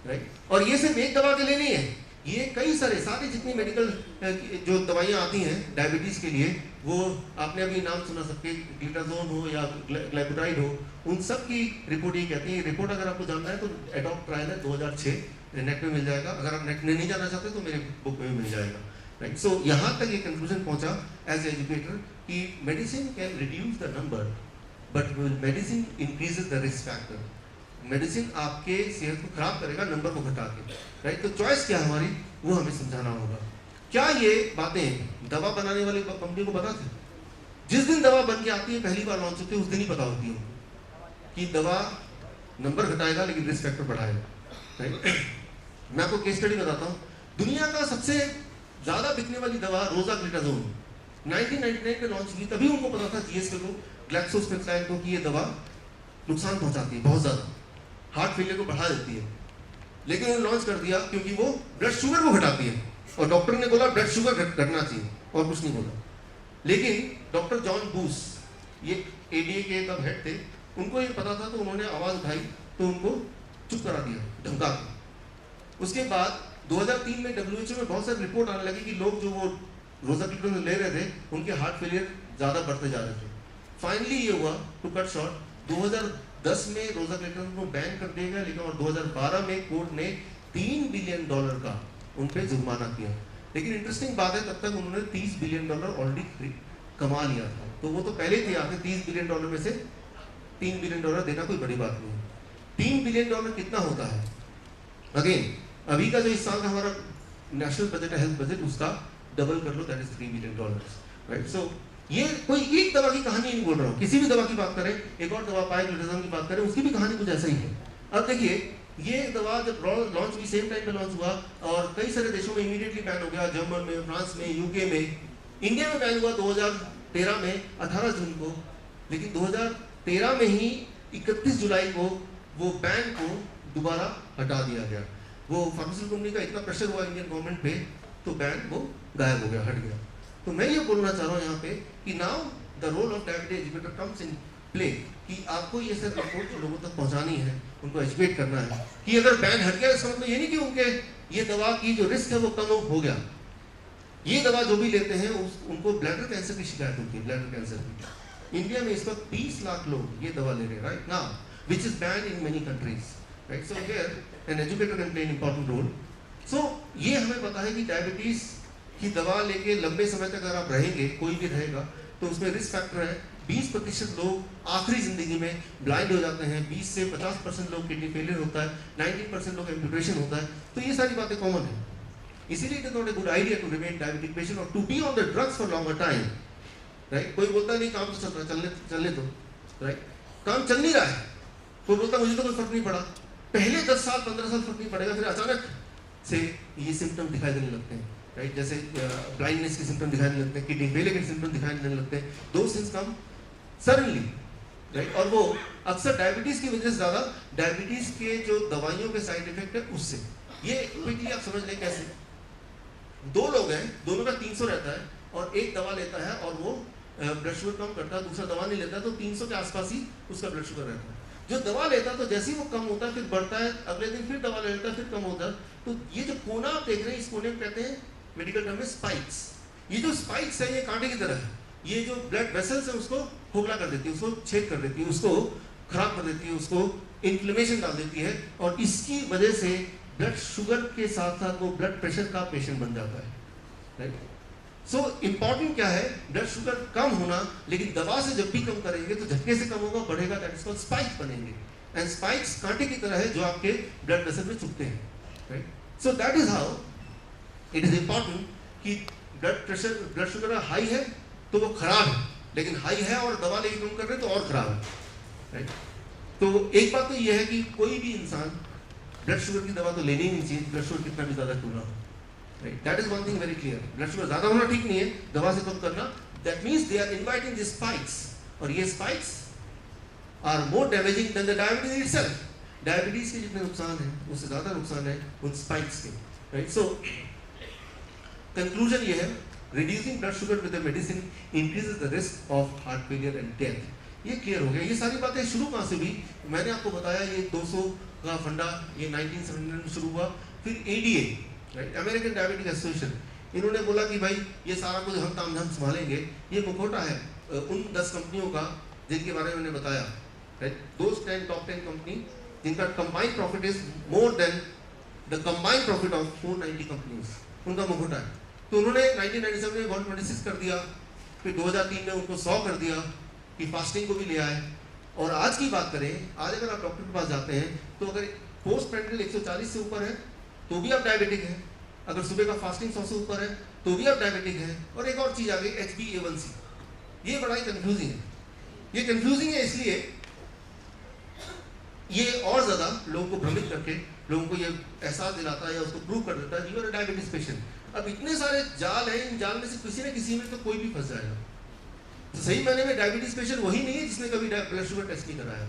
Speaker 2: राइट। और ये सिर्फ एक दवा के लिए नहीं है, ये कई सारी जितनी मेडिकल जो दवाइयाँ आती हैं डायबिटीज के लिए, वो आपने अभी नाम सुना सबके, ग्लिटाजोन हो या ग्लाइकोडाइड हो, उन सब की रिपोर्ट ये कहती है। रिपोर्ट अगर आपको जानना है तो एडॉप्ट ट्रायल है 2006, नेट में मिल जाएगा, अगर आप नेट में नहीं जानना चाहते तो मेरे बुक में मिल जाएगा, राइट। सो यहाँ तक ये कंक्लूजन पहुँचा एज एजुकेटर कि medicine can reduce the number but medicine increases the risk factor. Medicine आपके सेहत को खराब करेगा नंबर को घटा के, राइट। तो चॉइस क्या हमारी वो हमें समझाना होगा। क्या ये बातें दवा बनाने वाली कंपनी को पता थी? जिस दिन दवा बन के आती है, पहली बार लॉन्च होती है, उस दिन ही पता होती है कि दवा नंबर घटाएगा लेकिन रिस्क फैक्टर बढ़ाएगा, राइट। मैं आपको केस स्टडी बताता हूँ। दुनिया का सबसे ज्यादा बिकने वाली दवा रोज़ाग्लिटाज़ोन 1999 में लॉन्च हुई, तभी उनको पता था जीएसके को, ग्लैक्सोस्मिथक्लाइन को, कि ये दवा नुकसान पहुंचाती है, बहुत ज्यादा हार्ट फेलियर को बढ़ा देती है, लेकिन उन्होंने लॉन्च कर दिया क्योंकि वो ब्लड शुगर को घटाती है, और डॉक्टर ने बोला ब्लड शुगर घटना चाहिए और कुछ नहीं बोला। लेकिन डॉक्टर जॉन बूस, ये एडीए के तब हेड थे, उनको ये पता था, तो उन्होंने आवाज उठाई तो उनको चुप करा दिया, धमका दिया। उसके बाद 2003 में WHO में बहुत सारी रिपोर्ट आने लगी कि लोग जो वो रोज़ाग्लिटाज़ोन ले रहे थे उनके हार्ट फेलियर ज्यादा बढ़ते जा रहे थे। फाइनली ये हुआ, टू कट शॉर्ट, 2010 में रोज़ाग्लिटाज़ोन को बैन कर दिया गया, लेकिन और 2012 में कोर्ट ने $3 बिलियन का उन पे जुर्माना किया। लेकिन इंटरेस्टिंग बात है, तब तक उन्होंने $30 बिलियन ऑलरेडी कमा लिया था, तो वो तो पहले थे आते। $30 बिलियन में से $3 बिलियन देना कोई बड़ी बात नहीं है। $3 बिलियन कितना होता है? अगेन अभी का जो इस साल का हमारा नेशनल बजट है, हेल्थ बजट, उसका डबल कर लो, दैट इज $3 बिलियन, राइट। सो ये कोई एक दवा की कहानी नहीं बोल रहा हूँ, किसी भी दवा की बात करें, एक और दवा पायग्लिटाज़ोन की बात करें, उसकी भी कहानी कुछ ऐसा ही है। अब देखिए, ये दवा जब लॉन्च हुई, सेम टाइम पे लॉन्च हुआ और कई सारे देशों में इमीडिएटली बैन हो गया, जर्मन में, फ्रांस में, यूके में, इंडिया में बैन हुआ 2013 में 18 जून को, लेकिन 2013 में ही 31 जुलाई को वो बैन को दोबारा हटा दिया गया। वो फार्मास्यूटिकल कंपनी का इतना प्रेशर हुआ इंडियन गवर्नमेंट पे, तो बैन वो गायब हो गया, हट गया। तो मैं ये बोलना चाह रहा हूँ यहाँ पे कि now the role of diabetes educator comes in play, कि आपको ये सब रिपोर्ट लोगों तक पहुँचानी है, उनको एजुकेट करना है कि अगर बैन हट गया, इसका मतलब ये नहीं कि उनके ये दवा की जो रिस्क है वो कम हो गया। ये दवा जो भी लेते हैं उनको ब्लैडर कैंसर की शिकायत होती है, ब्लैडर कैंसर की। इंडिया में इस वक्त 20 लाख लोग ये दवा ले रहे हैं right now, which is ban in many countries, right. So here an educator can play an important role. So ये हमें पता है कि डायबिटीज की दवा लेके लंबे समय तक अगर आप रहेंगे, कोई भी रहेगा, तो उसमें रिस्क फैक्टर है। 20% लोग आखिरी जिंदगी में ब्लाइंड हो जाते हैं, 20 से 50% लोग किडनी फेलियर होता है, 19% लोग एम्पुटेशन होता है। तो ये सारी बातें कॉमन है, इसीलिए it is not a good idea to remain diabetic patient और to be on the drugs for longer time, right. कोई बोलता नहीं काम तो चल रहा है, चलने दो, राइट। काम चल नहीं रहा है, कोई बोलता मुझे तो कोई फर्क नहीं पड़ा, पहले 10 साल 15 साल फर्क नहीं पड़ेगा, फिर अचानक से ये सिम्टम दिखाई देने लगते हैं, राइट। जैसे ब्लाइंडनेस के सिम्टम दिखाई देने लगते हैं, किडनी फेलियर के सिम्टम दिखाई देने लगते हैं, दो थिंग्स कम सडनली, राइट। और वो अक्सर डायबिटीज की वजह से, ज्यादा डायबिटीज के जो दवाइयों के साइड इफेक्ट है उससे। ये क्विकली आप समझ लें कैसे। दो लोग हैं, दोनों का 300 रहता है, और एक दवा लेता है और वो ब्लड शुगर कम करता है, दूसरा दवा नहीं लेता है, तो 300 के आसपास ही उसका ब्लड शुगर रहता है। जो दवा लेता है तो जैसे ही वो कम होता है फिर बढ़ता है, अगले दिन फिर दवा ले लेता है, फिर कम होता है। तो ये जो कोना आप देख रहे हैं, इस कोने को कहते हैं मेडिकल टर्म में स्पाइक्स। ये जो स्पाइक्स है ये कांटे की तरह है, ये जो ब्लड वेसल्स है उसको खोखला कर देती है, उसको छेद कर देती है, उसको खराब कर देती है, उसको इन्फ्लेमेशन डाल देती है, और इसकी वजह से ब्लड शुगर के साथ साथ वो ब्लड प्रेशर का पेशेंट बन जाता है, राइट। सो इम्पॉर्टेंट क्या है, ब्लड शुगर कम होना, लेकिन दवा से जब भी कम करेंगे तो झटके से कम होगा, बढ़ेगा, दैट इज कॉल्ड स्पाइक बनेंगे, एंड स्पाइक्स कांटे की तरह है जो आपके ब्लड वेसल में चुभते हैं, right. So that is how it is important कि blood pressure, blood sugar high है तो वो खराब है, लेकिन हाई है और दवा लेके कम कर रहे हैं तो और खराब है, राइट। तो एक बात तो ये है कि कोई भी इंसान ब्लड शुगर की दवा तो लेनी ही नहीं चाहिए, ब्लड शुगर कितना भी ज्यादा क्यों ना हो, right. That is one thing very clear, blood sugar ज्यादा होना ठीक नहीं है, दवा से कम करना, that means they are inviting the spikes, और ये spikes are more damaging than the diabetes itself. Diabetes के जितने नुकसान हैं उससे ज्यादा नुकसान है उन स्पाइक्स के, राइट। सो कंक्लूजन ये है, reducing blood sugar with the medicine increases the risk of heart failure and death. ये क्लियर हो गया। ये सारी बातें शुरू कहाँ से हुई, मैंने आपको बताया, ये 200 का फंडा ये 1979 में शुरू हुआ, फिर ADA, right, American diabetic association, इन्होंने बोला कि भाई ये सारा कुछ हम तामझाम संभालेंगे। ये मुखौटा है उन 10 कंपनियों का जिनके बारे में मैंने बताया, राइट, दोज 10 टॉप 10 कंपनी जिनका combined profit is more than the combined profit of 490 companies, उनका मुखौटा है। तो उन्होंने 1997 में 126 कर दिया, फिर 2003 में उनको 100 कर दिया कि फास्टिंग को भी ले आए। और आज की बात करें, आज अगर आप डॉक्टर के पास जाते हैं तो अगर पोस्ट प्रेंडिल 140 से ऊपर है तो भी आप डायबिटिक हैं, अगर सुबह का फास्टिंग 100 से ऊपर है तो भी आप डायबिटिक हैं। और एक और चीज़ आ गई HbA1c, ये बड़ा ही कंफ्यूजिंग है। ये कंफ्यूजिंग है इसलिए ये और ज़्यादा लोगों को भ्रमित करके लोगों को ये एहसास दिलाता है या उसको प्रूव कर देता है यू आर डायबिटीज पेशेंट। अब इतने सारे जाल हैं, इन जाल में से किसी न किसी में तो कोई भी फंस जाएगा। तो सही मायने में डायबिटीज पेशेंट वही नहीं है जिसने कभी ब्लड शुगर टेस्ट नहीं कराया,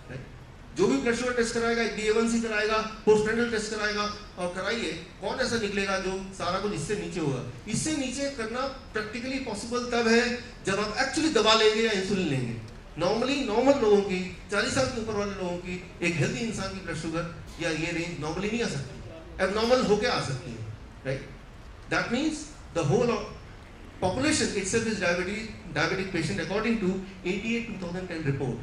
Speaker 2: राइट। जो भी ब्लड शुगर टेस्ट कराएगा, HbA1c कराएगा, पोस्ट प्रेंडिल टेस्ट कराएगा, और कराइए, कौन ऐसा निकलेगा जो सारा कुछ इससे नीचे होगा। इससे नीचे करना प्रैक्टिकली पॉसिबल तब है जब आप एक्चुअली दवा लेंगे या इंसुलिन लेंगे। नॉर्मली नॉर्मल लोगों की, 40 साल के ऊपर वाले लोगों की, एक हेल्दी इंसान की ब्लड शुगर या ये रेंज नॉर्मली नहीं आ सकती, एबनॉर्मल होके आ सकती है, right. That means the whole of population itself is diabetic patient according to ADA 2010 report,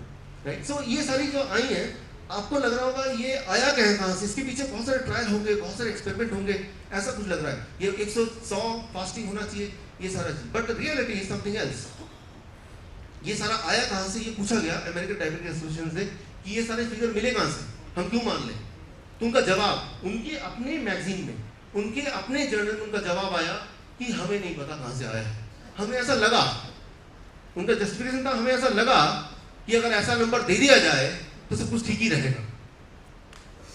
Speaker 2: right? So ये सारी जो आई हैं, आपको लग रहा होगा ये आया कहाँ से, इसके पीछे बहुत सारे ट्रायल होंगे, बहुत सारे एक्सपेरिमेंट होंगे, ऐसा कुछ लग रहा है। ये 100 फास्टिंग होना चाहिए, ये सारा चीज, but reality is something else. ये सारा आया कहाँ से, ये पूछा गया अमेरिकन डायबिटिक एसोसिएशन से कि ये सारे फिगर मिले कहाँ से, हम क्यों मान लें। तो उनका जवाब, उनके अपने मैगजीन में, उनके अपने जर्नल में उनका जवाब आया कि हमें नहीं पता कहां से आया है, हमें ऐसा लगा, उनका जस्टिफिकेशन था, हमें ऐसा लगा कि अगर ऐसा नंबर दे दिया जाए तो सब कुछ ठीक ही रहेगा।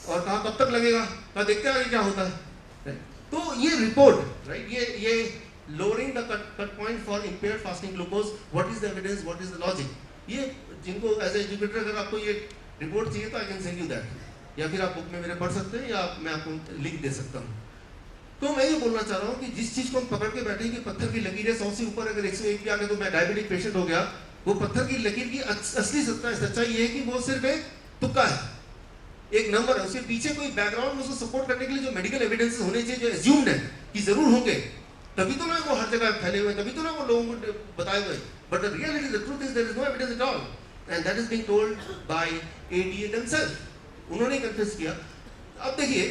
Speaker 2: और कहा कब तक लगेगा, कहा देखते हैं क्या होता है। तो ये रिपोर्ट, राइट, ये lowering the cut point for impaired fasting glucose, what is the evidence, what is the logic, ये जिनको एज ए एजुकेटर अगर आपको ये रिपोर्ट चाहिए तो I can send you that, या फिर आप बुक में मेरे पढ़ सकते हैं, या मैं आपको लिंक दे सकता हूँ। तो मैं ये बोलना चाह रहा हूँ कि जिस चीज को हम पकड़ के बैठे कि पत्थर की लकीर है 100 से ऊपर, अगर 101 भी आ गए तो मैं डायबिटिक पेशेंट हो गया, वो पत्थर की लकीर की असली सच्चाई ये है कि वो सिर्फ एक तुक्का है, एक नंबर है, उसके पीछे कोई बैकग्राउंड में उसको सपोर्ट करने के लिए जो मेडिकल एविडेंसेस होने चाहिए, जो एज्यूम्ड है कि जरूर होंगे, तभी तो ना वो हर जगह फैले हुए, तभी तो ना वो लोगों को बताए हुए। But the reality, the truth is there is no evidence at all, and that is being told by ADA themselves, उन्होंने कन्फेस किया। अब देखिए,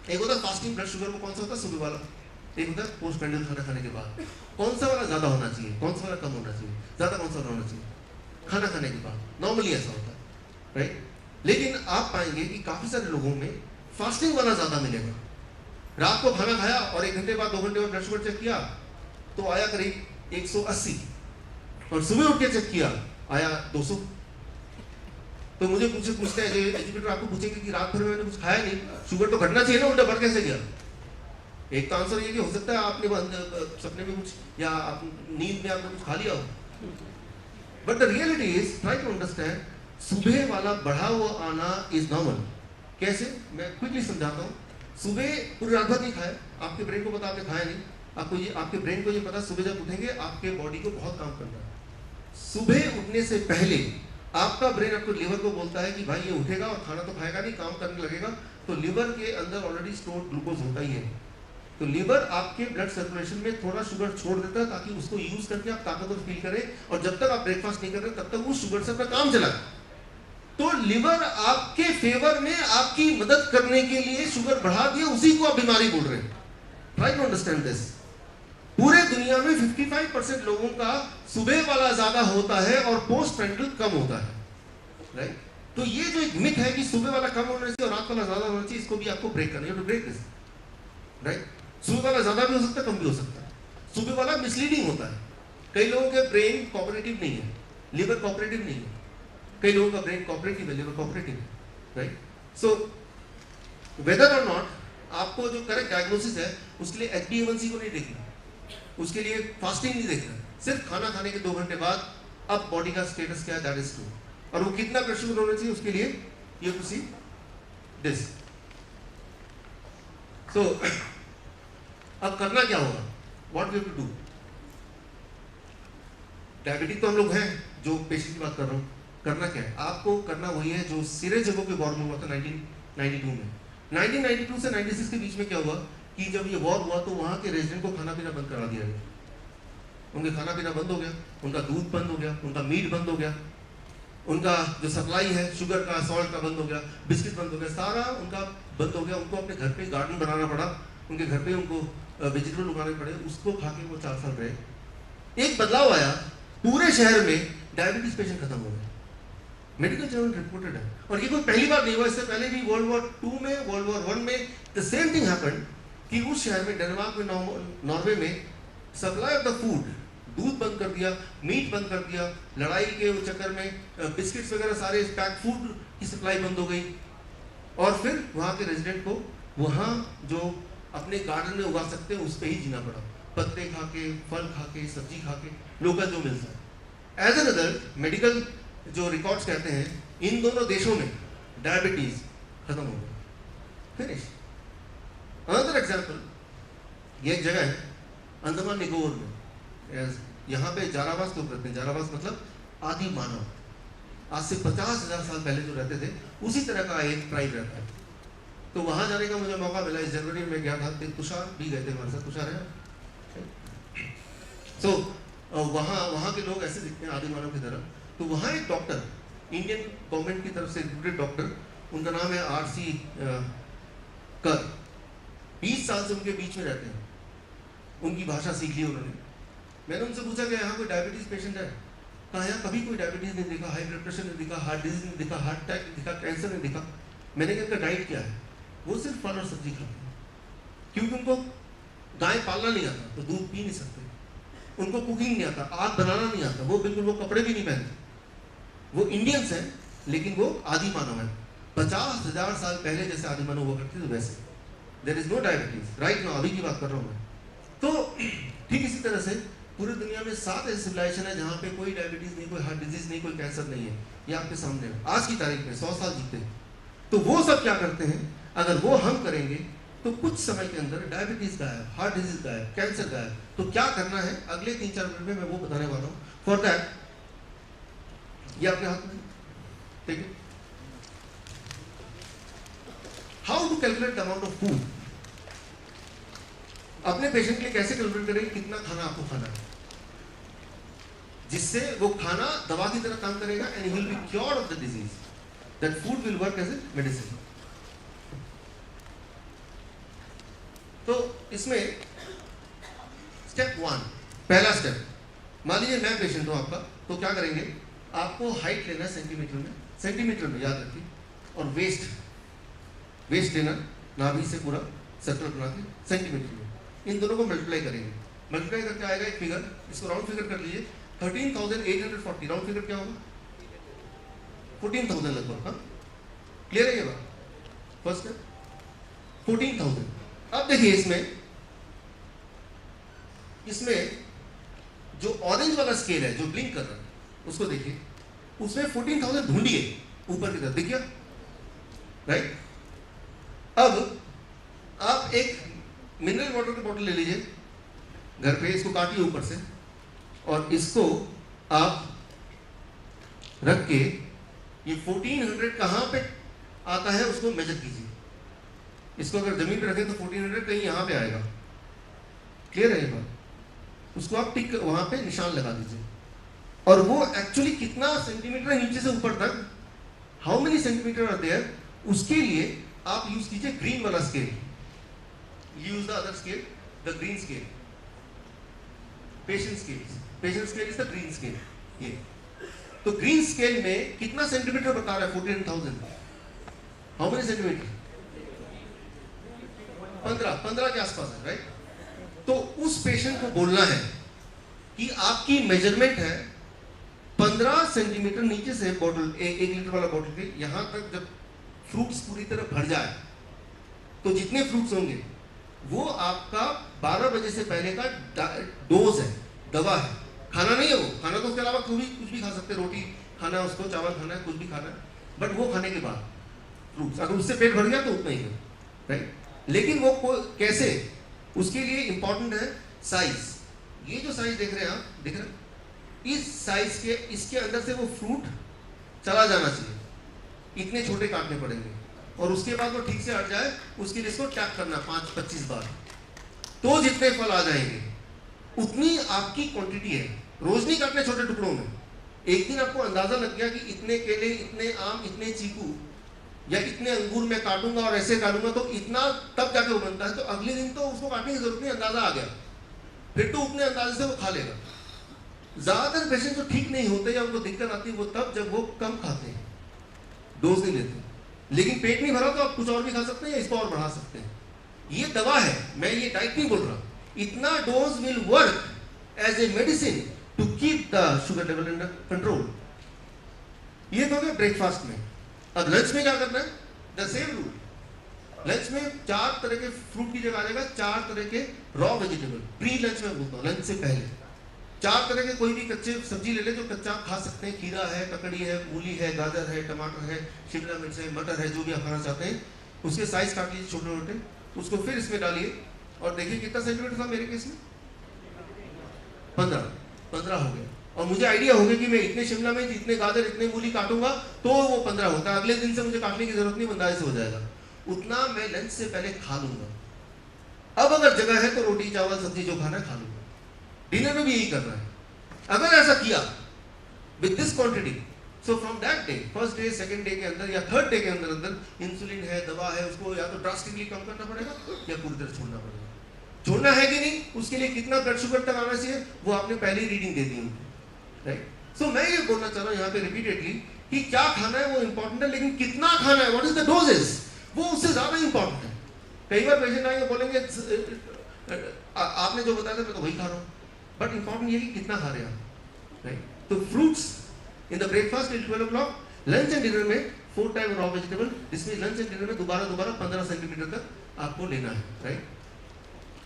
Speaker 2: एक होता है फास्टिंग ब्लड शुगर, वो कौन सा होता है, सुबह वाला, एक होता है पोस्ट प्रेंडिल खाना खाने के बाद। कौन सा वाला ज्यादा होना चाहिए, कौन सा वाला कम होना चाहिए, ज्यादा कौन सा वाला होना चाहिए, खाना खाने के बाद, नॉर्मली ऐसा होता है, राइट। लेकिन आप पाएंगे कि काफी सारे लोगों में फास्टिंग वाला ज्यादा मिलेगा। रात को खाना खाया और 1 घंटे बाद 2 घंटे बाद ब्लड शुगर चेक किया तो आया करीब 180, और सुबह उठ के चेक किया आया 200। तो मुझे पूछते हैं एजुकेटर, आपको पूछेंगे कि रात भर में मैंने कुछ खाया नहीं, शुगर तो घटना चाहिए ना, उल्टा बढ़ कैसे गया। एक तो आंसर ये कि हो सकता है आपने सपने में कुछ, या आप नींद में आपने कुछ खा लिया हो। But the reality is, try to understand, सुबह वाला बढ़ा हुआ आना इज नॉर्मल। कैसे, मैं क्विकली समझाता हूँ। सुबह पूरी रात भर नहीं खाया, आपके ब्रेन को पता आपने खाया नहीं, आपको ये, आपके ब्रेन को ये पता सुबह जब उठेंगे आपके बॉडी को बहुत काम करना है। सुबह उठने से पहले आपका ब्रेन आपको, लिवर को बोलता है कि भाई ये उठेगा और खाना तो खाएगा नहीं, काम करने लगेगा, तो लिवर के अंदर ऑलरेडी स्टोर्ड ग्लूकोज होता ही है। तो लीवर आपके ब्लड सर्कुलेशन में थोड़ा शुगर छोड़ देता है ताकि उसको यूज करके आप ताकतवर फील करें, और जब तक आप ब्रेकफास्ट नहीं कर रहे तब तक उस शुगर से अपना काम चला। तो लिवर आपके फेवर में आपकी मदद करने के लिए शुगर बढ़ा दिया, उसी को आप बीमारी बोल रहे हैं। Try to understand this. पूरे दुनिया में 55% लोगों का सुबह वाला ज्यादा होता है और पोस्ट प्रेंडल कम होता है, राइट? तो ये जो एक मिथ है कि सुबह वाला कम होना चाहिए और रात वाला ज्यादा होना चाहिए, इसको भी आपको ब्रेक करना है, ब्रेक दिस, राइट? सुबह वाला ज्यादा भी हो सकता है, कम भी हो सकता है। सुबह वाला मिसलीडिंग होता है। कई लोगों के ब्रेन कोऑपरेटिव नहीं है, लिवर कोऑपरेटिव नहीं है। कई लोगों का ब्रेन कोऑपरेटिव है, लिवर कोऑपरेटिव है, राइट? सो वेदर और नॉट आपको जो करेक्ट डायग्नोसिस है उसके लिए HbA1c को नहीं देखना, उसके लिए फास्टिंग नहीं देखना, सिर्फ खाना खाने के 2 घंटे बाद अब बॉडी का स्टेटस क्या है, दैट इज ट्रू। और वो कितना ब्लड शुगर होना चाहिए उसके लिए you have to see this. So अब करना क्या होगा, what we have to do? Diabetic तो हम लोग हैं, जो पेशेंट की बात कर रहा हूँ, करना क्या है? आपको करना वही है जो सिरेजेवो के वॉर में हुआ था 1992 में। 1992 से 96 के बीच में क्या हुआ कि जब ये वॉर हुआ तो वहाँ के रेजिडेंट को खाना पीना बंद करा दिया गया। उनके खाना पीना बंद हो गया, उनका दूध बंद हो गया, उनका मीट बंद हो गया, उनका जो सप्लाई है शुगर का, सॉल्ट का बंद हो गया, बिस्किट बंद हो गया, सारा उनका बंद हो गया। उनको अपने घर पे गार्डन बनाना पड़ा, उनके घर पे उनको वेजिटेबल उगाने पड़े, उसको खा के वो 4 साल रहे। एक बदलाव आया, पूरे शहर में डायबिटीज पेशेंट खत्म हो गए, मेडिकल जर्नल रिपोर्टेड है। और ये कोई पहली बार नहीं हुआ, इससे पहले भी वर्ल्ड वॉर 2 में, वर्ल्ड वॉर 1 में द सेम थिंग हैपेंड कि उस शहर में, डेनमार्क में, नॉर्वे में सप्लाई ऑफ द फूड, दूध बंद कर दिया, मीट बंद कर दिया, लड़ाई के चक्कर में बिस्किट्स वगैरह सारे पैक फूड की सप्लाई बंद हो गई। और फिर वहाँ के रेजिडेंट को वहाँ जो अपने गार्डन में उगा सकते हैं उस पर ही जीना पड़ा, पत्ते खा के, फल खा के, सब्जी खा के, लोकल जो मिलता है। एज एन रिजल्ट मेडिकल जो रिकॉर्ड्स कहते हैं इन दोनों देशों में डायबिटीज खत्म हो गया, फिनिश। अनदर एग्जांपल, ये एक जगह है अंडमान निकोबार में, यहाँ पे जारावास लोग रहते हैं। जारावास मतलब आदि मानव, आज से 50,000 साल पहले जो रहते थे उसी तरह का एक ट्राइब रहता है। तो वहाँ जाने का मुझे मौका मिला, इस जनवरी में गया था, तुषार भी गए थे हमारे साथ, तुषार है। सो वहाँ के लोग ऐसे दिखते हैं आदि मानव की तरह। तो वहाँ एक डॉक्टर, इंडियन गवर्नमेंट की तरफ से रिक्रूटेड डॉक्टर, उनका नाम है RC कर, 20 साल से उनके बीच में रहते हैं, उनकी भाषा सीख ली उन्होंने। मैंने उनसे पूछा कि यहाँ कोई डायबिटीज पेशेंट है? कहा यहाँ कभी कोई डायबिटीज नहीं देखा, हाई ब्लड प्रेशर नहीं दिखा, हार्ट डिजीज नहीं दिखा, हार्ट अटैक नहीं दिखा, कैंसर नहीं दिखा। मैंने कहा इनका डाइट क्या है? वो सिर्फ फल और सब्जी खाते हैं, क्योंकि उनको गाय पालना नहीं आता, तो दूध पी नहीं सकते, उनको कुकिंग नहीं आता, आग बनाना नहीं आता, वो बिल्कुल वो कपड़े भी नहीं पहनते। वो इंडियंस हैं लेकिन वो आदि मानव है, 50,000 साल पहले जैसे आदि मानव हुआ करते थे वैसे। There is no diabetes right now, अभी की बात कर रहा हूँ मैं। तो ठीक इसी तरह से पूरी दुनिया में 7 ऐसे सिविलाइजेशन है जहाँ पे कोई डायबिटीज नहीं, कोई हार्ट डिजीज नहीं, कोई कैंसर नहीं है। ये आपके सामने है, आज की तारीख में 100 साल जीते। तो वो सब क्या करते हैं, अगर वो हम करेंगे तो कुछ समय के अंदर डायबिटीज गायब, हार्ट डिजीज गायब, कैंसर गायब। तो क्या करना है अगले 3-4 मिनट में मैं वो बताने वाला हूँ। फॉर दैट ये आपके हाथ में, ठीक है? How to calculate the amount of food. अपने पेशेंट के लिए कैसे कैलकुलेट करेंगे कितना खाना आपको खाना है, जिससे वो खाना दवा की तरह काम करेगा and he will be cured of the disease. That food will work as a medicine. तो इसमें स्टेप 1, पहला स्टेप, मान लीजिए मैं पेशेंट हूं आपका, तो क्या करेंगे, आपको हाइट लेना सेंटीमीटर में याद रखिए, और वेस्ट लेना नाभि से पूरा सर्कल बना के सेंटीमीटर में, इन दोनों को मल्टीप्लाई करेंगे। मल्टीप्लाई करके आएगा एक फिगर, इसको राउंड फिगर कर लीजिए, 13,840। राउंड फिगर क्या होगा, 14,000 लगभग। हाँ, क्लियर है ये बात? First step 14,000। अब देखिए इसमें जो ऑरेंज वाला स्केल है जो ब्लिंक कर रहा है उसको देखिए, उसमें 14,000 ढूंढिए ऊपर की तरफ, देखिए, राइट? अब आप एक मिनरल वाटर की बोतल ले लीजिए घर पे, इसको काटिए ऊपर से, और इसको आप रख के ये 1400 कहाँ पे आता है उसको मेजर कीजिए। इसको अगर जमीन पे रखें तो 1400 कहीं यहाँ पे आएगा, क्लियर है ये बात? उसको आप टिक वहां पे निशान लगा दीजिए। और वो एक्चुअली कितना सेंटीमीटर है नीचे से ऊपर तक, how many centimeter are there, उसके लिए आप यूज कीजिए ग्रीन वाला scale. Use the other scale, the green scale, patient's scale. Patient's scale is the green scale. ये तो ग्रीन स्केल में कितना सेंटीमीटर बता रहा है? 14,000। How many centimetre? 15 के आसपास है, राइट? तो उस पेशेंट को बोलना है कि आपकी मेजरमेंट है 15 सेंटीमीटर नीचे से बॉटल, 1 लीटर वाला बॉटल के यहां तक जब फ्रूट्स पूरी तरह भर जाए, तो जितने फ्रूट्स होंगे वो आपका 12 बजे से पहले का डोज है, दवा है। खाना नहीं है वो, खाना तो उसके अलावा कुछ भी खा सकते हैं, रोटी खाना है उसको, चावल खाना है, कुछ भी खाना है, बट वो खाने के बाद फ्रूट्स, अगर उससे पेट भर गया तो उतना ही है, राइट? लेकिन वो कैसे, उसके लिए इंपॉर्टेंट है साइज। ये जो साइज देख रहे हैं आप, देख रहे हैं, इस साइज के, इसके अंदर से वो फ्रूट चला जाना चाहिए। इतने छोटे काटने पड़ेंगे और उसके बाद वो ठीक से हट जाए, उसके लिए इसको टैप करना 5-25 बार, तो जितने फल आ जाएंगे उतनी आपकी क्वांटिटी है। रोज नहीं काटने छोटे टुकड़ों में। एक दिन आपको अंदाजा लग गया कि इतने केले, इतने आम, इतने चीकू या इतने अंगूर मैं काटूंगा और ऐसे काटूंगा तो इतना, तब जाके वो बनता है। तो अगले दिन तो उसको काटने की जरूरत नहीं, अंदाजा आ गया, फिर तो उतने अंदाजे से वो खा लेगा। ज्यादातर पेशेंट जो ठीक नहीं होते या उनको दिक्कत आती है वो तब जब वो कम खाते हैं, डोज नहीं लेते। लेकिन पेट नहीं भरा तो आप कुछ और भी खा सकते हैं या इसको और बढ़ा सकते हैं। ये दवा है, मैं ये डाइट नहीं बोल रहा। इतना dose will work as a medicine to keep the sugar level under control. ये तो गया ब्रेकफास्ट में। अब लंच में क्या करना है? The same rule. लंच में 4 तरह के फ्रूट की जगह आ जाएगा 4 तरह के रॉ वेजिटेबल। प्री लंच में बोलता हूँ, लंच से पहले 4 तरह के कोई भी कच्चे सब्जी ले ले जो कच्चा आप खा सकते हैं। खीरा है, ककड़ी है, मूली है, गाजर है, टमाटर है, शिमला मिर्च है, मटर है, जो भी आप खाना चाहते हैं उसके साइज काट लीजिए छोटे छोटे, उसको फिर इसमें डालिए और देखिए कितना सेंटीमीटर था मेरे केस में, 15 हो गया। और मुझे आइडिया हो गया कि मैं इतने शिमला मिर्च, इतने गाजर, इतने मूली काटूंगा तो वो 15 होता है। अगले दिन से मुझे काटने की जरूरत नहीं, अंदाजे से हो जाएगा। उतना मैं लंच से पहले खा लूंगा। अब अगर जगह है तो रोटी चावल सब्जी जो खाना है खा लूंगा। डिनर में भी यही करना है। अगर ऐसा किया with this quantity, so from that day, first day, second day के अंदर या थर्ड डे के अंदर अंदर इंसुलिन है, दवा है, उसको या तो ड्रास्टिकली कम करना पड़ेगा या पूरी तरह छोड़ना पड़ेगा। छोड़ना है कि नहीं, उसके लिए कितना ब्लड शुगर तक आना चाहिए वो आपने पहले ही रीडिंग दे दी है, राइट? सो मैं ये बोलना चाह रहा हूँ यहाँ पे रिपीटेडली कि क्या खाना है वो इंपॉर्टेंट है, लेकिन कितना खाना है, व्हाट इज द डोजेस, वो उससे ज्यादा इंपॉर्टेंट है। कई बार पेशेंट आएंगे बोलेंगे आपने जो बताया था मैं तो वही खा रहा हूँ, बट इंपॉर्टेंट ये कि कितना खा रहे हैं आप, राइट? तो fruits in the breakfast till 12 o'clock, lunch and dinner में 4 टाइम रॉ वेजिटेबल, जिसमें लंच एंड डिनर में दोबारा 15 सेंटीमीटर तक आपको लेना है, राइट?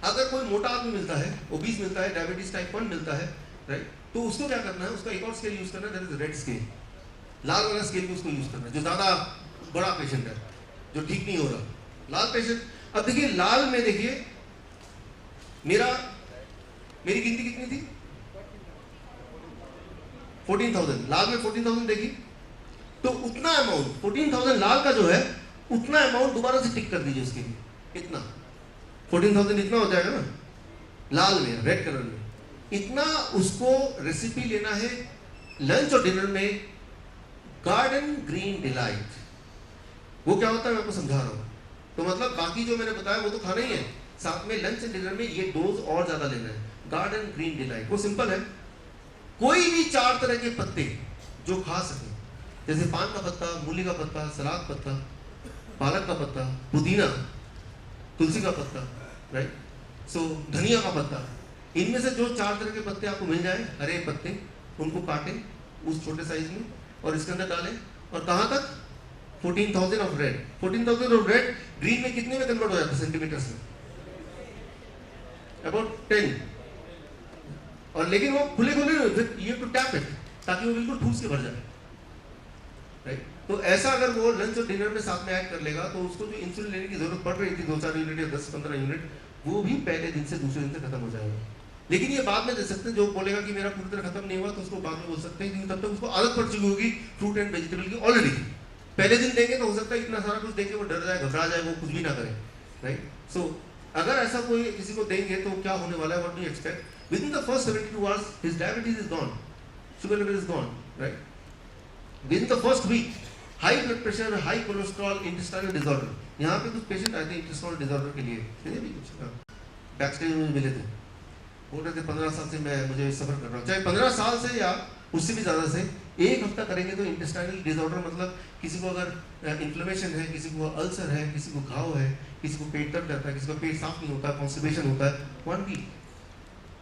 Speaker 2: अगर कोई मोटा आदमी मिलता है, ओबीस मिलता है, डायबिटीज टाइप 1 मिलता है, राइट, तो उसको क्या करना है, उसका एक और स्केल यूज करना है, दैट इज रेड स्केल। लाल वाला स्केल भी उसको यूज करना है जो ज्यादा बड़ा पेशेंट है, जो ठीक नहीं हो रहा, लाल पेशेंट। अब देखिए लाल में देखिए मेरी गिनती कितनी थी, 14,000। लाल में 14,000 देखिए, तो उतना अमाउंट 14,000 लाल का जो है उतना अमाउंट दोबारा से टिक कर दीजिए उसके लिए, इतना 14,000 इतना हो जाएगा ना लाल में, रेड कलर में, इतना उसको रेसिपी लेना है लंच और डिनर में। गार्डन ग्रीन डिलाइट, वो क्या होता है मैं आपको समझा रहा हूं। तो मतलब बाकी जो मैंने बताया वो तो खाना ही है, साथ में लंच एंड डिनर में ये डोज और ज्यादा लेना है। गार्डन ग्रीन डिलाइट वो सिंपल है, कोई भी 4 तरह के पत्ते जो खा सके, जैसे पान का पत्ता, मूली का पत्ता, सलाद पत्ता, पालक का पत्ता, पुदीना, तुलसी का पत्ता, राइट, सो धनिया का पत्ता, इनमें से जो 4 तरह के पत्ते आपको मिल जाए, हरे पत्ते, उनको काटें उस छोटे साइज में और इसके अंदर डालें। और कहां तक, 14,000 of red. 14,000 of red green में कितने में कन्वर्ट हो जाता है सेंटीमीटर से, अबाउट 10। और लेकिन वो खुले ये टू टैप इट, ताकि वो बिल्कुल ठूस के भर जाए, राइट? तो ऐसा अगर वो लंच और डिनर में साथ में ऐड कर लेगा तो उसको जो इंसुलिन लेने की जरूरत पड़ रही थी 2-4 यूनिट या 10-15 यूनिट, वो भी पहले दिन से दूसरे दिन से खत्म हो जाएगा। लेकिन ये बाद में दे सकते हैं, जो बोलेगा कि मेरा पूरी तरह खत्म नहीं हुआ तो उसको बाद में बोल सकते हैं, क्योंकि तब तक उसको आदत पड़ चुकी होगी फ्रूट एंड वेजिटेबल की ऑलरेडी। पहले दिन देंगे तो हो सकता है इतना सारा कुछ देके वो डर जाए, घबरा जाए, वो कुछ भी ना करे, राइट? सो अगर ऐसा कोई किसी को देंगे तो क्या होने वाला है, what do you expect? Within the first 72 hours his diabetes is gone, sugar level is gone, right? Within the first week high blood pressure, high cholesterol, intestinal disorder. यहाँ पे कुछ पेशेंट आए थे इंटेस्टाइनल डिसऑर्डर के लिए, भी कुछ बैक स्टेज में मिले थे, बोल रहे थे 15 साल से मुझे सफर कर रहा हूँ, चाहे 15 साल से या उससे भी ज़्यादा से, एक हफ्ता करेंगे तो इंटेस्टाइनल डिसऑर्डर मतलब किसी को अगर इन्फ्लेमेशन है, किसी को अल्सर है, किसी को घाव है, किसी को पेट दर्द रहता है, किसी को पेट साफ नहीं होता, कॉन्स्टिपेशन होता है, 1 वीक.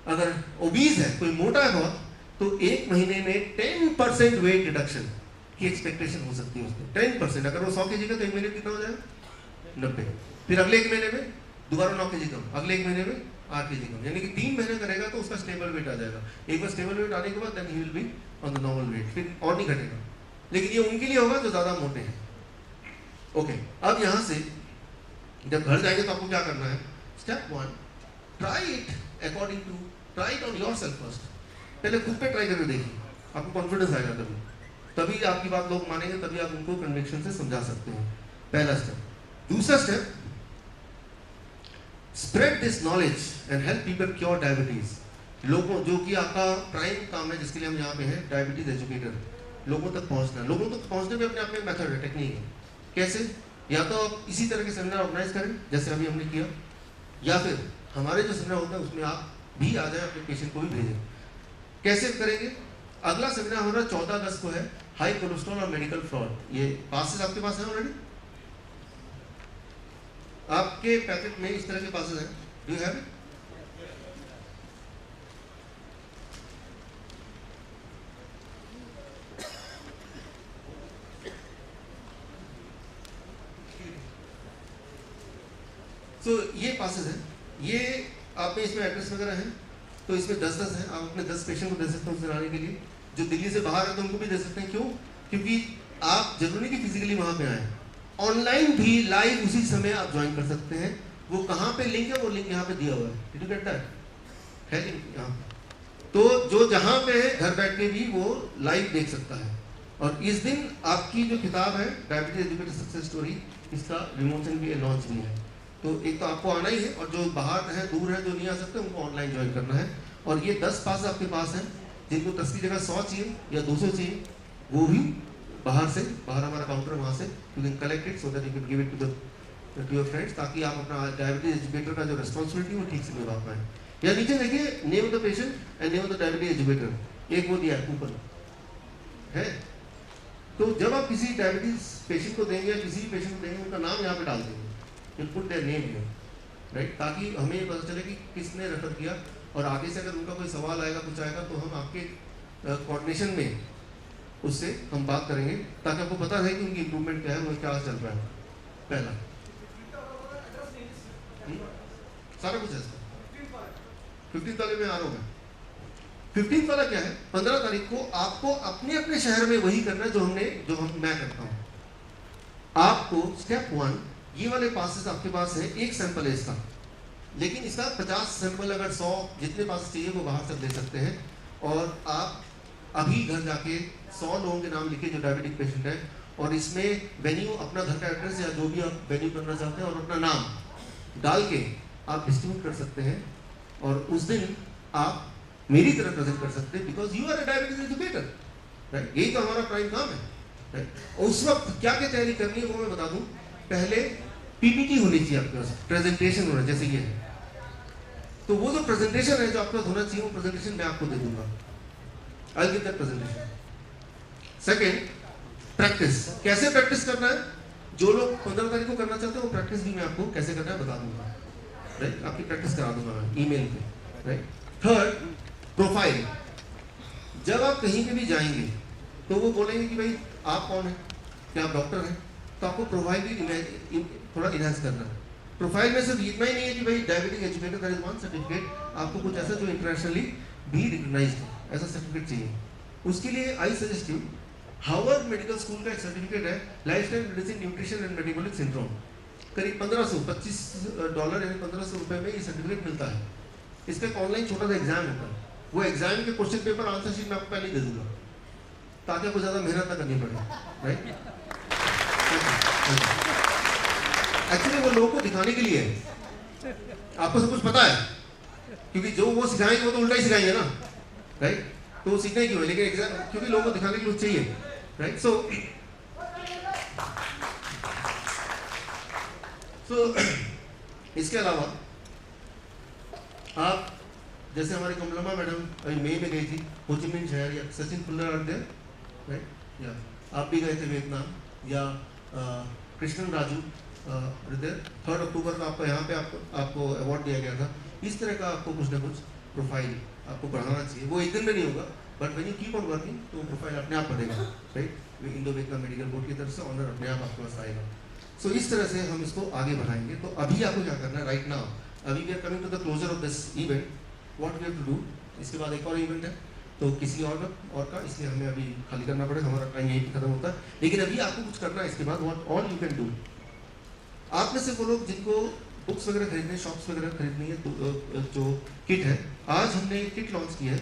Speaker 2: अगर ओबीज है, कोई मोटा है बहुत, तो 1 महीने में 10% वेट रिडक्शन की एक्सपेक्टेशन हो सकती है उसमें. 10%. अगर वो 100 kg का तो 1 महीने कितना हो जाएगा? 90. फिर अगले 1 महीने में दोबारा 9 kg कम, अगले 1 महीने में 8 kg कम, यानी कि 3 महीने करेगा तो उसका स्टेबल वेट आ जाएगा. एक बार स्टेबल वेट आने के बाद then he will be on the normal weight, फिर और नहीं घटेगा. लेकिन ये उनके लिए होगा जो ज़्यादा मोटे हैं. ओके, अब यहाँ से जब घर जाएंगे तो आपको क्या करना है? Step 1, try it according to, try it on yourself first. पहले खुद पे ट्राई करके देखिए, आपको कॉन्फिडेंस आएगा, तभी आपकी बात लोग मानेंगे, तभी आप उनको कन्विक्शन से समझा सकते हैं. पहला स्टेप. दूसरा step, spread this knowledge and help people cure diabetes. लोगों, जो कि आपका प्राइम काम है, जिसके लिए हम यहाँ पे हैं, डायबिटीज एजुकेटर, लोगों तक पहुँचना. लोगों तक पहुँचने में अपने आप में मेथड है, टेक्निक है. कैसे? या तो आप इसी तरह के सेमिनार ऑर्गेनाइज करें जैसे अभी हमने किया, या फिर हमारे जो सेमिनार होता है उसमें आप भी आ जाए, अपने पेशेंट को भी भेजें. कैसे करेंगे? अगला सेमिनार हमारा 14 अगस्त को है, हाई कोलेस्ट्रॉल और मेडिकल फ्रॉड. ये पासेस आपके पास है ऑलरेडी, आपके पैकेट में इस तरह के पासेस हैं. Do you have it? तो ये पासेस हैं, ये आप में इसमें एड्रेस वगैरह है, तो इसमें 10-10 है. आप अपने 10 पेशेंट को दे सकते हैं उस दिन आने के लिए. जो दिल्ली से बाहर है तो उनको भी दे सकते हैं. क्यों? क्योंकि आप जरूरी नहीं कि फिजिकली वहाँ पे आए, ऑनलाइन भी लाइव उसी समय आप ज्वाइन कर सकते हैं. वो कहाँ पे लिंक है? वो लिंक यहाँ पे दिया हुआ है. Did you get that? है लिंक यहाँ. तो जो जहाँ पे है घर बैठ के भी वो लाइव देख सकता है. और इस दिन आपकी जो किताब है डायबिटीज एजुकेटर सक्सेस स्टोरी, इसका विमोचन भी है, लॉन्च भी है. तो एक तो आपको आना ही है, और जो बाहर है, दूर है, जो नहीं आ सकते, उनको ऑनलाइन ज्वाइन करना है. और ये 10 पास आपके पास हैं, जिनको 10 की जगह 100 चाहिए या 200 चाहिए, वो भी बाहर से, बाहर हमारा काउंटर है, वहाँ से you can collect it so that you can give it to your friends, ताकि आप अपना डायबिटीज एजुकेटर का जो रिस्पॉन्सिबिलिटी वो ठीक से निभा पाएँ. या नीचे देखिए, name of the patient and name of the diabetes educator, एक वो दिया है ऊपर है. तो जब आप किसी डायबिटीज पेशेंट को देंगे या किसी भी पेशेंट को देंगे, उनका नाम यहाँ पे डाल देंगे, you put their name here, right, ताकि हमें ये पता चले कि किसने रेफर किया. और आगे से अगर उनका कोई सवाल आएगा, कुछ आएगा, तो हम आपके कोऑर्डिनेशन में उससे हम बात करेंगे, ताकि आपको पता है कि उनकी इम्प्रूवमेंट क्या है, वो क्या चल रहा है. पहला सारा कुछ है. 15 वाले में आ रहा हूँ. 15 वाला क्या है? 15 तारीख को आपको अपने अपने शहर में वही करना है जो मैं करता हूँ. आपको स्टेप 1, ये वाले पासेस आपके पास है, एक सैंपल है इसका, लेकिन इसका 50 सैंपल, अगर 100 जितने पासेस चाहिए वो बाहर से ले सकते हैं. और आप अभी घर जाके 100 लोगों के नाम लिखे जो डायबिटिक पेशेंट है, और इसमें वेन्यू, अपना घर का एड्रेस या जो भी आप वेन्यू करना चाहते हैं, और अपना नाम डाल के आप डिस्ट्रीब्यूट कर सकते हैं. और उस दिन आप मेरी तरह प्रेजेंट कर सकते हैं, because you are a diabetes educator, right. यही तो हमारा प्राइम काम है, राइट. उस वक्त क्या क्या तैयारी करनी है वो मैं बता दूं. पहले पीपीटी होनी चाहिए आपके पास, प्रेजेंटेशन होना, जैसे ये है. तो वो जो प्रेजेंटेशन है जो आपके पास होना चाहिए, वो प्रेजेंटेशन मैं आपको दे दूंगा. I give that presentation. Second, practice. कैसे प्रैक्टिस करना है? जो लोग 15 तारीख को करना चाहते हैं वो प्रैक्टिस भी मैं आपको कैसे करना है बता दूंगा, राइट. आपकी प्रैक्टिस करा दूंगा मैं ईमेल पे, राइट. Third, profile. जब आप कहीं पे भी जाएंगे तो वो बोलेंगे कि भाई आप कौन है, क्या आप डॉक्टर हैं, तो आपको प्रोफाइल भी थोड़ा इनहांस करना है. प्रोफाइल में सिर्फ इतना ही नहीं है कि भाई diabetic educator, that is one certificate. आपको कुछ ऐसा जो इंटरनेशनली भी रिकॉग्नाइज्ड है, ऐसा सर्टिफिकेट चाहिए. उसके लिए I suggest you, Harvard medical school का एक सर्टिफिकेट है, lifestyle medicine, nutrition and metabolic syndrome. करीब $25 यानी 1500 रुपये में ये सर्टिफिकेट मिलता है. इसका एक ऑनलाइन छोटा सा एग्जाम होता है. वो एग्जाम के क्वेश्चन पेपर आंसर शीट मैं आपको पहले ही दे दूंगा, ताकि आपको ज़्यादा मेहनत ना करनी पड़े, राइट. एक्चुअली वो लोगों को दिखाने के लिए है. आपको सब कुछ पता है, क्योंकि जो वो सिखाएंगे वो तो उल्टा ही सिखाएंगे ना, राइट? तो वो सीखना ही क्यों है, लेकिन एग्जाम क्योंकि लोगों को दिखाने के लिए चाहिए, राइट? सो इसके अलावा आप जैसे हमारी कमलम्मा मैडम अभी मई में गई थी हो ची मिन्ह शहर, या सचिन फुल्लर आते हैं, राइट? या आप भी गए थे वियतनाम, या कृष्णन राजू 3 अक्टूबर को आपको यहाँ पे आपको अवार्ड दिया गया था। इस तरह का आपको कुछ ना कुछ प्रोफाइल आपको बढ़ाना चाहिए। वो एक दिन में नहीं होगा, but when you keep on working तो प्रोफाइल अपने आप बढ़ेगा, right? Indo Vietnam medical board की तरफ से ऑनर अपने आप आपके पास आएगा। सो इस तरह से हम इसको आगे बढ़ाएंगे। तो अभी आपको क्या करना है राइट नाउ, अभी we are coming to the closure of this event, what we have to do. इसके बाद एक और इवेंट है तो किसी और का, इसलिए हमें अभी खाली करना पड़ेगा, हमारा टाइम यही खत्म होता है। लेकिन अभी आपको कुछ करना है इसके बाद, what all you can do. आप में से वो लोग जिनको बुक्स वगैरह खरीदने, शॉप्स वगैरह खरीदनी है, तो जो किट है, आज हमने एक किट लॉन्च की है,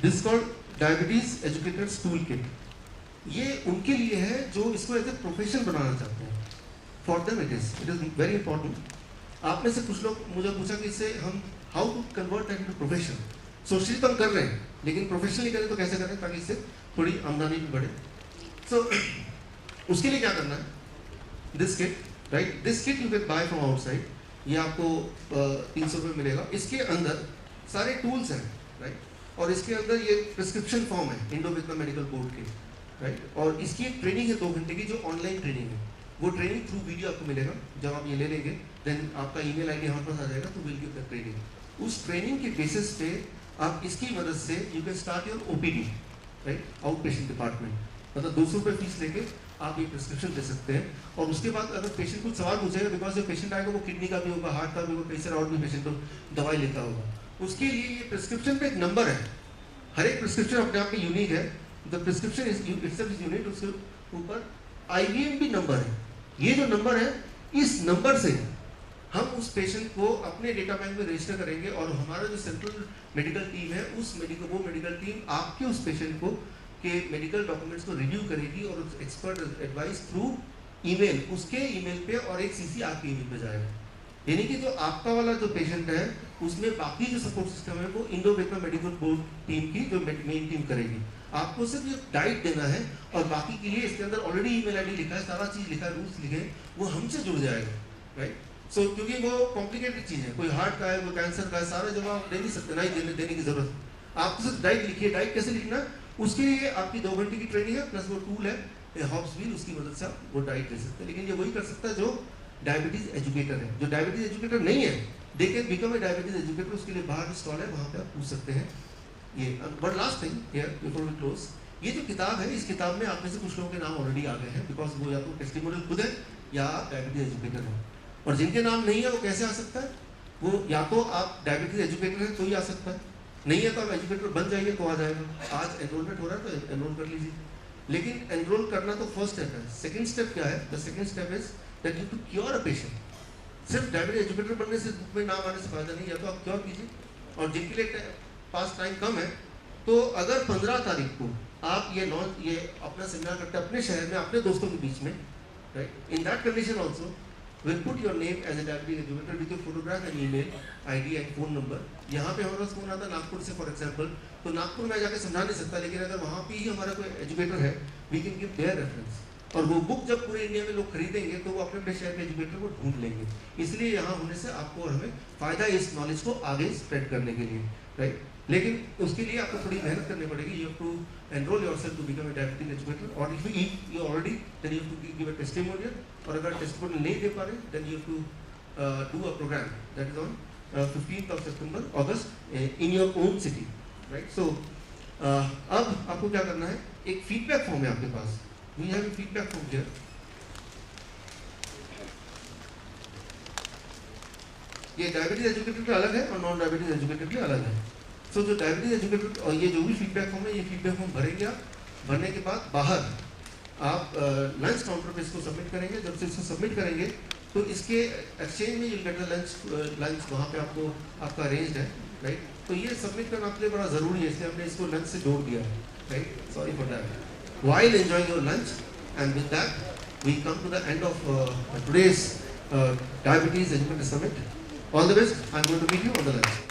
Speaker 2: this called diabetes educators tool kit. ये उनके लिए है जो इसको एज ए प्रोफेशन बनाना चाहते हैं। For them it is very important. आप में से कुछ लोग मुझे पूछा कि इससे हम how to convert that into profession. Socially तो हम कर रहे हैं, लेकिन प्रोफेशनली करें तो कैसे करें ताकि इससे थोड़ी आमदनी भी बढ़े। सो उसके लिए क्या करना है, this kit, right? This kit you can buy from outside. ये आपको 300 रुपये मिलेगा। इसके अंदर सारे टूल्स हैं, राइट? और इसके अंदर ये प्रिस्क्रिप्शन फॉर्म है इंडो वियतनाम मेडिकल बोर्ड के, राइट? और इसकी एक ट्रेनिंग है 2 घंटे की, जो ऑनलाइन ट्रेनिंग है। वो ट्रेनिंग थ्रू वीडियो आपको मिलेगा। जब आप ये ले लेंगे देन आपका ईमेल आईडी हमारे पास आ जाएगा, तो विल गिव द ट्रेनिंग। उस ट्रेनिंग के बेसिस पे आप इसकी मदद से you can start your OPD, right? Out patient department. मतलब 200 रुपये फीस लेके आप ये प्रिस्क्रिप्शन दे सकते हैं। और उसके बाद अगर पेशेंट कुछ सवाल पूछेगा, बिकॉज जो पेशेंट आएगा वो किडनी का भी होगा, हार्ट का भी होगा, कई सारे और भी पेशेंट दवाई लेता होगा, उसके लिए ये प्रिस्क्रिप्शन पे एक नंबर है। हर एक प्रिस्क्रिप्शन अपने आप में यूनिक है। The prescription itself is unique. उसके ऊपर IBM भी नंबर है। ये जो नंबर है, इस नंबर से हम उस पेशेंट को अपने डेटा बैंक में रजिस्टर करेंगे, और हमारा जो सेंट्रल मेडिकल टीम है वो मेडिकल टीम आपके उस पेशेंट को के मेडिकल डॉक्यूमेंट्स को रिव्यू करेगी और उस एक्सपर्ट एडवाइस थ्रू ईमेल, उसके ईमेल पे, और एक CC आपके ईमेल पे जाएगा। यानी कि जो आपका वाला जो पेशेंट है उसमें बाकी जो सपोर्ट सिस्टम है वो Indo Vietnam medical board team की जो मेन टीम करेगी। आपको सिर्फ ये डाइट देना है, और बाकी के लिए इसके अंदर ऑलरेडी ईमेल आईडी लिखा है, सारा चीज़ लिखा है, रूल्स लिखे हैं, वो हमसे जुड़ जाएगा, राइट? सो क्योंकि वो कॉम्प्लिकेटेड चीज़ है, कोई हार्ट का है, कोई कैंसर का है, सारा जवाब दे नहीं सकते, नहीं देने की जरूरत। आपको सिर्फ डाइट लिखिए। डाइट कैसे लिखना, उसके लिए आपकी 2 घंटे की ट्रेनिंग है, प्लस वो टूल है हॉब्सव्हील, उसकी मदद से आप वो डाइट दे सकते हैं। लेकिन ये वही कर सकता है जो डायबिटीज एजुकेटर है। जो डायबिटीज एजुकेटर नहीं है, they can become a diabetes educator. उसके लिए बाहर स्टॉल है, वहाँ पे आप पूछ सकते हैं। ये but last thing here before we close, ये जो किताब है, इस किताब में आप में से कुछ लोगों के नाम ऑलरेडी आ गए हैं, बिकॉज वो या तो टेस्टिमोनियल खुद है या आप डायबिटीज एजुकेटर हैं। और जिनके नाम नहीं है वो कैसे आ सकता है, वो या तो आप डायबिटीज एजुकेटर हैं तो ही आ सकता है, नहीं है तो आप एजुकेटर बन जाइए तो आ जाएगा। आज एनरोलमेंट हो रहा है तो एनरोल कर लीजिए। लेकिन एनरोल करना तो फर्स्ट स्टेप है। सेकंड स्टेप क्या है, the second step is that you to cure a patient. सिर्फ डायबिटीज एजुकेटर बनने से बुक में नाम आने से फायदा नहीं, या तो आप क्योर कीजिए। और जिनके लिए पास टाइम कम है, तो अगर 15 तारीख को आप ये अपना सेमिनार करते हैं अपने शहर में अपने दोस्तों के बीच में, right? In that condition also will put your name as a diabetes educator with your photograph and email ID and phone number. यहाँ पे हमारे पास फोन आता है नागपुर से फॉर एग्जाम्पल, तो नागपुर में जाकर समझा नहीं सकता, लेकिन अगर वहाँ पे ही हमारा कोई एजुकेटर है, we can give their reference. और वो बुक जब पूरे इंडिया में लोग खरीदेंगे तो वो अपने अपने शहर के एजुकेटर को ढूंढ लेंगे। इसलिए यहाँ होने से आपको और हमें फायदा है इस नॉलेज को आगे स्प्रेड करने के लिए, राइट? लेकिन उसके लिए आपको थोड़ी मेहनत करनी पड़ेगी। You have to enrol yourself to become a diabetes educator, और if you already then you have to give a testimonial, और अगर टेस्टिमोनियल नहीं दे पा रहे then you have to do a programme that is on 15th of September August in your own city, right? So अब आपको क्या करना है, एक फीडबैक फॉर्म है आपके पास। We have a feedback form here. ये डायबिटीज एजुकेटर के अलग है और नॉन डायबिटीज एजुकेटर के अलग है। सो जो डायबिटीज एजुकेटर और ये जो भी फीडबैक फॉर्म है, ये फीडबैक फॉर्म भरेंगे आप। भरने के बाद बाहर आप लंच काउंटर पे इसको सबमिट करेंगे। जब से इसको सबमिट करेंगे तो इसके एक्सचेंज में यू गेट द लंच वहाँ पे आपको आपका अरेंज है, राइट? तो ये सबमिट करना आपके लिए बड़ा ज़रूरी है, इसलिए हमने इसको लंच से जोड़ दिया है, right? Sorry for that. While enjoying your lunch, and with that we come to the end of today's Diabetes Education Summit. All the best. I'm going to meet you on the lunch.